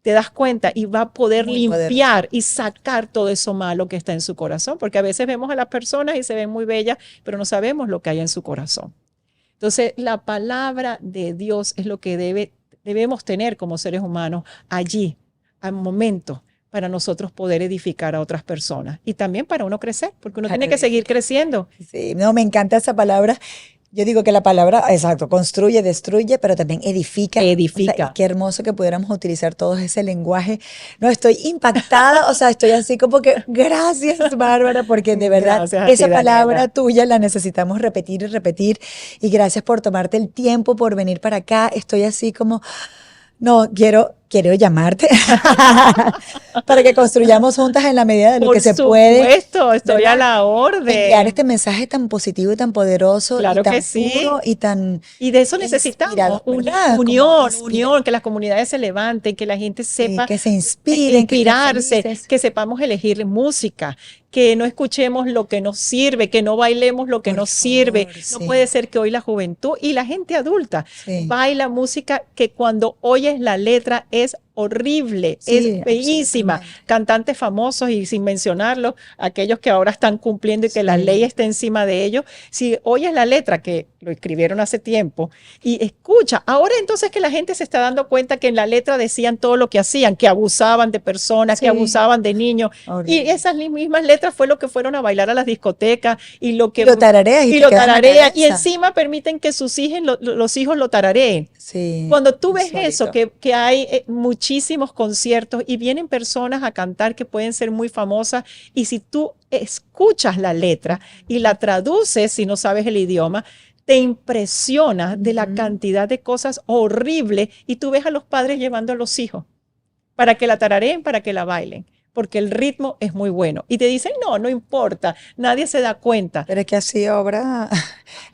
B: Te das cuenta y va a poder limpiar y sacar todo eso malo que está en su corazón, porque a veces vemos a las personas y se ven muy bellas, pero no sabemos lo que hay en su corazón. Entonces, la palabra de Dios es lo que debemos tener como seres humanos allí, al momento, para nosotros poder edificar a otras personas y también para uno crecer, porque uno tiene que seguir creciendo.
A: Sí, no, me encanta esa palabra. Yo digo que la palabra, exacto, construye, destruye, pero también edifica.
B: Edifica.
A: O sea, qué hermoso que pudiéramos utilizar todo ese lenguaje. No, estoy impactada, o sea, estoy así como que, gracias, Bárbara, porque de verdad esa palabra tuya la necesitamos repetir y repetir. Y gracias por tomarte el tiempo, por venir para acá. Estoy así como, no, quiero llamarte para que construyamos juntas en la medida de lo que se puede.
B: Por supuesto, estoy a la orden.
A: Enviar este mensaje tan positivo y tan poderoso,
B: claro
A: y tan
B: que sí,
A: puro y tan...
B: Y de eso necesitamos una unión, que las comunidades se levanten, que la gente sepa,
A: que se inspiren,
B: inspirarse, que sepamos elegir música, que no escuchemos lo que nos sirve, que no bailemos lo que nos sirve. No puede ser que hoy la juventud y la gente adulta baila música que cuando oyes la letra es horrible, es bellísima. Cantantes famosos, y sin mencionarlos, aquellos que ahora están cumpliendo y que la ley está encima de ellos. Si oyes la letra, que lo escribieron hace tiempo, y escucha, ahora entonces que la gente se está dando cuenta que en la letra decían todo lo que hacían, que abusaban de personas, que abusaban de niños, y esas mismas letras fue lo que fueron a bailar a las discotecas y lo tararean, y encima permiten que sus hijos, los hijos lo tarareen. Cuando tú ves eso, que hay muchísimos conciertos y vienen personas a cantar que pueden ser muy famosas, y si tú escuchas la letra y la traduces, si no sabes el idioma, te impresiona de la cantidad de cosas horribles, y tú ves a los padres llevando a los hijos para que la tarareen, para que la bailen, porque el ritmo es muy bueno. Y te dicen, no importa, nadie se da cuenta.
A: Pero es que así obra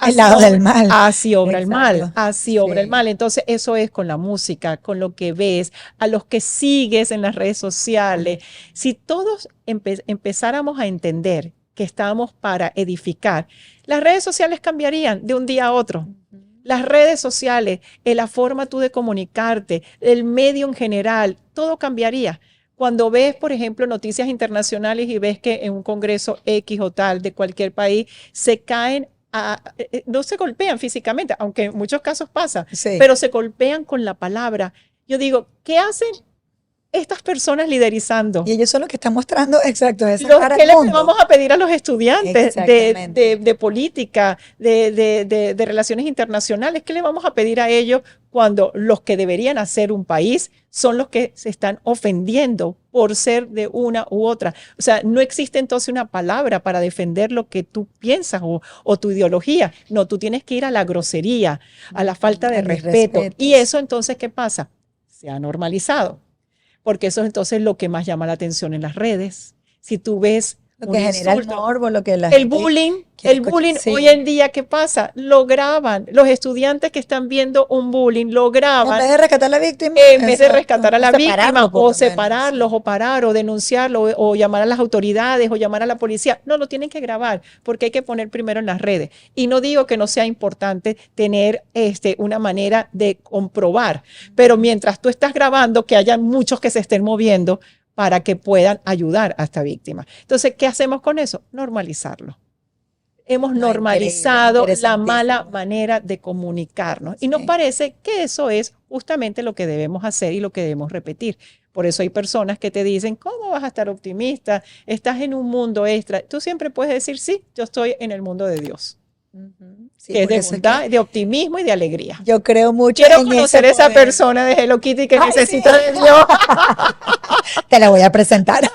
A: el lado del mal.
B: Así obra el mal, así obra el mal. Entonces eso es con la música, con lo que ves, a los que sigues en las redes sociales. Si todos empezáramos a entender que estamos para edificar, las redes sociales cambiarían de un día a otro. Las redes sociales, la forma tú de comunicarte, el medio en general, todo cambiaría. Cuando ves, por ejemplo, noticias internacionales y ves que en un congreso X o tal de cualquier país se caen, no se golpean físicamente, aunque en muchos casos pasa, pero se golpean con la palabra. yo digo, ¿qué hacen estas personas liderizando?
A: Y ellos son los que están mostrando, exacto, esa cara
B: ¿Qué
A: al
B: les
A: mundo.
B: vamos a pedir a los estudiantes
A: Exactamente.
B: de política, de relaciones internacionales? ¿Qué le vamos a pedir a ellos cuando los que deberían hacer un país son los que se están ofendiendo por ser de una u otra? O sea, no existe entonces una palabra para defender lo que tú piensas o tu ideología. No, tú tienes que ir a la grosería, a la falta de
A: A mis
B: respeto.
A: respetos.
B: Y eso entonces, ¿qué pasa? Se ha normalizado. Porque eso es entonces lo que más llama la atención en las redes. Si tú ves
A: Lo
B: un
A: que genera el
B: insulto,
A: morbo, lo que la
B: el
A: gente
B: bullying,
A: quiere
B: el
A: escuchar.
B: bullying
A: Sí.
B: hoy en día, ¿qué pasa? Lo graban. Los estudiantes que están viendo un bullying lo
A: En
B: graban
A: vez de rescatar a la víctima,
B: en vez de rescatar a la víctima o
A: lo menos.
B: separarlos o parar o denunciarlo o llamar a las autoridades o llamar a la policía. No, lo tienen que grabar porque hay que poner primero en las redes. Y no digo que no sea importante tener una manera de comprobar, pero mientras tú estás grabando, que haya muchos que se estén moviendo para que puedan ayudar a esta víctima. Entonces, ¿qué hacemos con eso? Normalizarlo. Hemos normalizado la mala manera de comunicarnos. Y nos parece que eso es justamente lo que debemos hacer y lo que debemos repetir. Por eso hay personas que te dicen, ¿cómo vas a estar optimista? Estás en un mundo extra. Tú siempre puedes decir, sí, yo estoy en el mundo de Dios. Sí, que es de bondad, de optimismo y de alegría.
A: Yo creo mucho
B: Quiero conocer a esa persona de Hello Kitty que necesita de Dios.
A: Te la voy a presentar.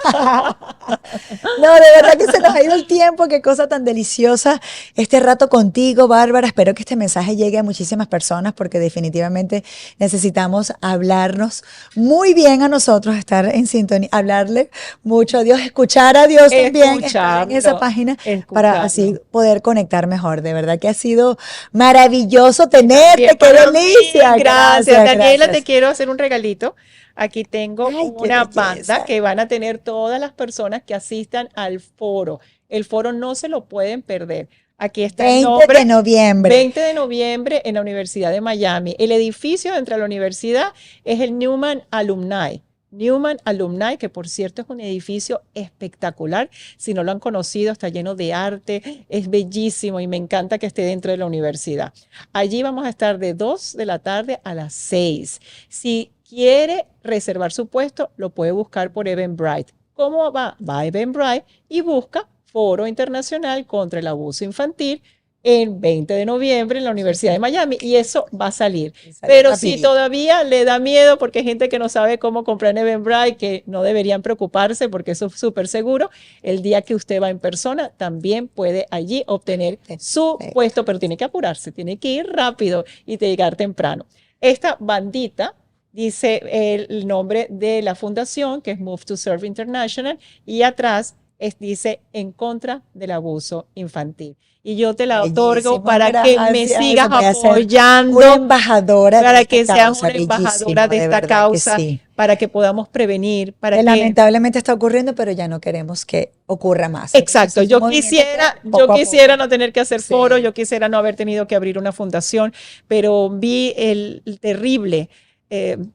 A: No, de verdad que se nos ha ido el tiempo. Qué cosa tan deliciosa este rato contigo, Bárbara. Espero que este mensaje llegue a muchísimas personas porque definitivamente necesitamos hablarnos muy bien a nosotros, estar en sintonía, hablarle mucho a Dios, escuchar a Dios también, estar en esa página para así poder conectar mejor. De verdad que ha sido maravilloso tenerte. ¡Qué delicia!
B: Gracias, Daniela, te quiero hacer un regalito. Aquí tengo una banda que van a tener todas las personas que asistan al foro. El foro no se lo pueden perder. Aquí está el nombre.
A: 20 de noviembre.
B: 20 de noviembre en la Universidad de Miami. El edificio dentro de la universidad es el Newman Alumni. Newman Alumni, que por cierto es un edificio espectacular. Si no lo han conocido, está lleno de arte, es bellísimo y me encanta que esté dentro de la universidad. Allí vamos a estar de 2 de la tarde a las 6. Si quiere reservar su puesto, lo puede buscar por Eventbrite. ¿Cómo va? Va a Eventbrite y busca Foro Internacional contra el Abuso Infantil en 20 de noviembre en la Universidad de Miami y eso va a salir. Pero si todavía le da miedo porque hay gente que no sabe cómo comprar en Eventbrite, que no deberían preocuparse porque eso es súper seguro, el día que usted va en persona también puede allí obtener su puesto, pero tiene que apurarse, tiene que ir rápido y llegar temprano. Esta bandita dice el nombre de la fundación, que es Move to Serve International, y atrás dice en contra del abuso infantil. Y yo te la otorgo para que me sigas apoyando,
A: una embajadora
B: para que seas una embajadora de esta causa, para que podamos prevenir. Para que
A: lamentablemente está ocurriendo, pero ya no queremos que ocurra más.
B: Exacto, yo quisiera no tener que hacer foro, yo quisiera no haber tenido que abrir una fundación, pero vi el terrible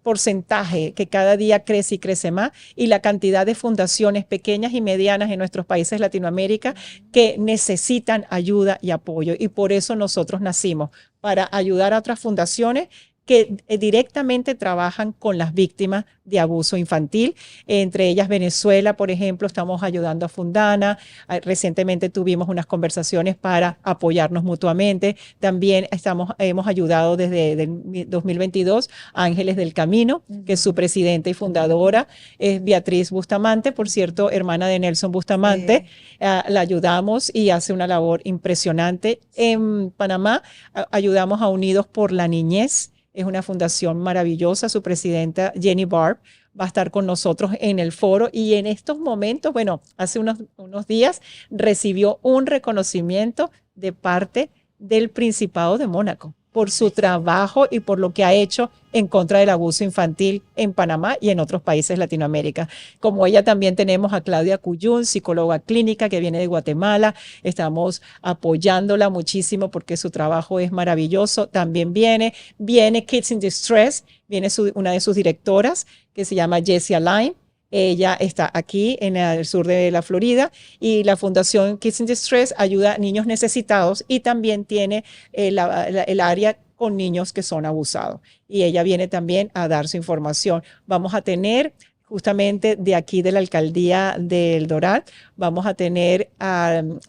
B: porcentaje que cada día crece y crece más y la cantidad de fundaciones pequeñas y medianas en nuestros países de Latinoamérica que necesitan ayuda y apoyo y por eso nosotros nacimos, para ayudar a otras fundaciones que directamente trabajan con las víctimas de abuso infantil, entre ellas Venezuela, por ejemplo, estamos ayudando a Fundana, recientemente tuvimos unas conversaciones para apoyarnos mutuamente, también hemos ayudado desde el 2022 a Ángeles del Camino, que es su presidenta y fundadora, es Beatriz Bustamante, por cierto, hermana de Nelson Bustamante, la ayudamos y hace una labor impresionante. En Panamá ayudamos a Unidos por la Niñez, es una fundación maravillosa, su presidenta Jenny Barb va a estar con nosotros en el foro y en estos momentos, bueno, hace unos días recibió un reconocimiento de parte del Principado de Mónaco por su trabajo y por lo que ha hecho en contra del abuso infantil en Panamá y en otros países de Latinoamérica. Como ella también tenemos a Claudia Cuyún, psicóloga clínica que viene de Guatemala. Estamos apoyándola muchísimo porque su trabajo es maravilloso. También viene Kids in Distress, viene una de sus directoras que se llama Jessie Alain. Ella está aquí en el sur de la Florida y la Fundación Kids in Distress ayuda a niños necesitados y también tiene el área con niños que son abusados. Y ella viene también a dar su información. Vamos a tener justamente de aquí de la alcaldía del Doral, vamos a tener al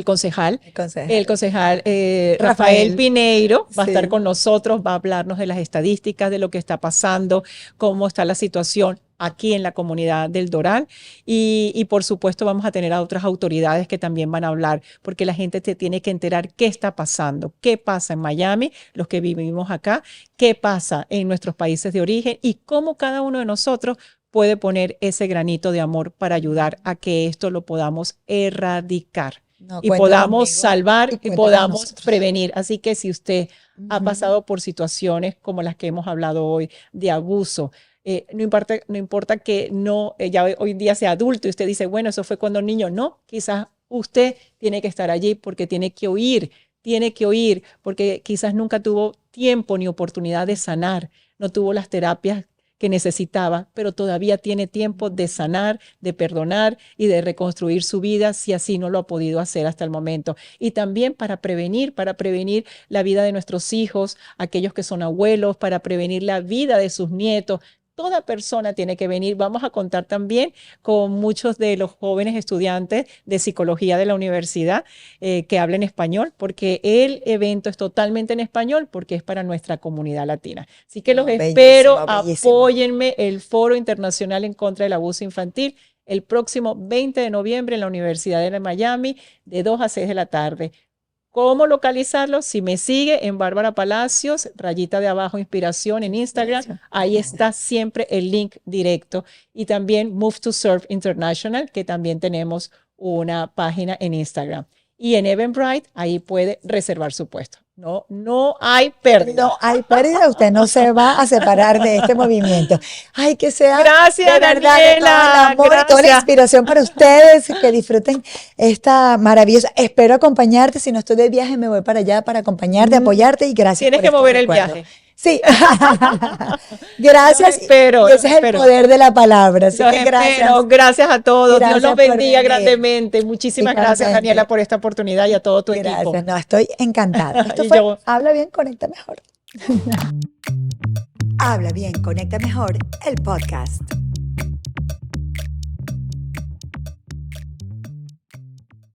B: concejal, el concejal Rafael Pineiro va a estar con nosotros, va a hablarnos de las estadísticas, de lo que está pasando, cómo está la situación aquí en la comunidad del Doral y por supuesto vamos a tener a otras autoridades que también van a hablar porque la gente se tiene que enterar qué está pasando, qué pasa en Miami, los que vivimos acá, qué pasa en nuestros países de origen y cómo cada uno de nosotros puede poner ese granito de amor para ayudar a que esto lo podamos erradicar. No, y podamos salvar y podamos prevenir. Así que si usted ha pasado por situaciones como las que hemos hablado hoy, de abuso, no importa que ya hoy día sea adulto y usted dice, bueno, eso fue cuando niño. No, quizás usted tiene que estar allí porque tiene que oír porque quizás nunca tuvo tiempo ni oportunidad de sanar, no tuvo las terapias que necesitaba, pero todavía tiene tiempo de sanar, de perdonar y de reconstruir su vida si así no lo ha podido hacer hasta el momento. Y también para prevenir la vida de nuestros hijos, aquellos que son abuelos, para prevenir la vida de sus nietos. Toda persona tiene que venir. Vamos a contar también con muchos de los jóvenes estudiantes de psicología de la universidad que hablen español, porque el evento es totalmente en español, porque es para nuestra comunidad latina. Así que los espero, apóyenme el Foro Internacional en contra del Abuso Infantil el próximo 20 de noviembre en la Universidad de Miami, de 2 a 6 de la tarde. ¿Cómo localizarlo? Si me sigue en Bárbara Palacios, rayita de abajo, inspiración en Instagram, ahí está siempre el link directo. Y también Move to Serve International, que también tenemos una página en Instagram. Y en Eventbrite, ahí puede reservar su puesto. No hay pérdida.
A: No hay pérdida, usted no se va a separar de este movimiento. Ay, que sea
B: gracias,
A: de verdad
B: Daniela,
A: que todo el amor y toda la inspiración para ustedes, que disfruten esta maravillosa. Espero acompañarte, si no estoy de viaje me voy para allá para acompañarte, apoyarte y gracias.
B: Tienes que mover el viaje.
A: Sí, gracias.
B: Espero,
A: ese es el poder de la palabra. Así que
B: gracias. Gracias a todos. Dios los bendiga grandemente. Muchísimas gracias, Daniela, por esta oportunidad y a todo tu equipo.
A: No, estoy encantada. Esto fue Habla Bien, Conecta Mejor. Habla Bien, Conecta Mejor, el podcast.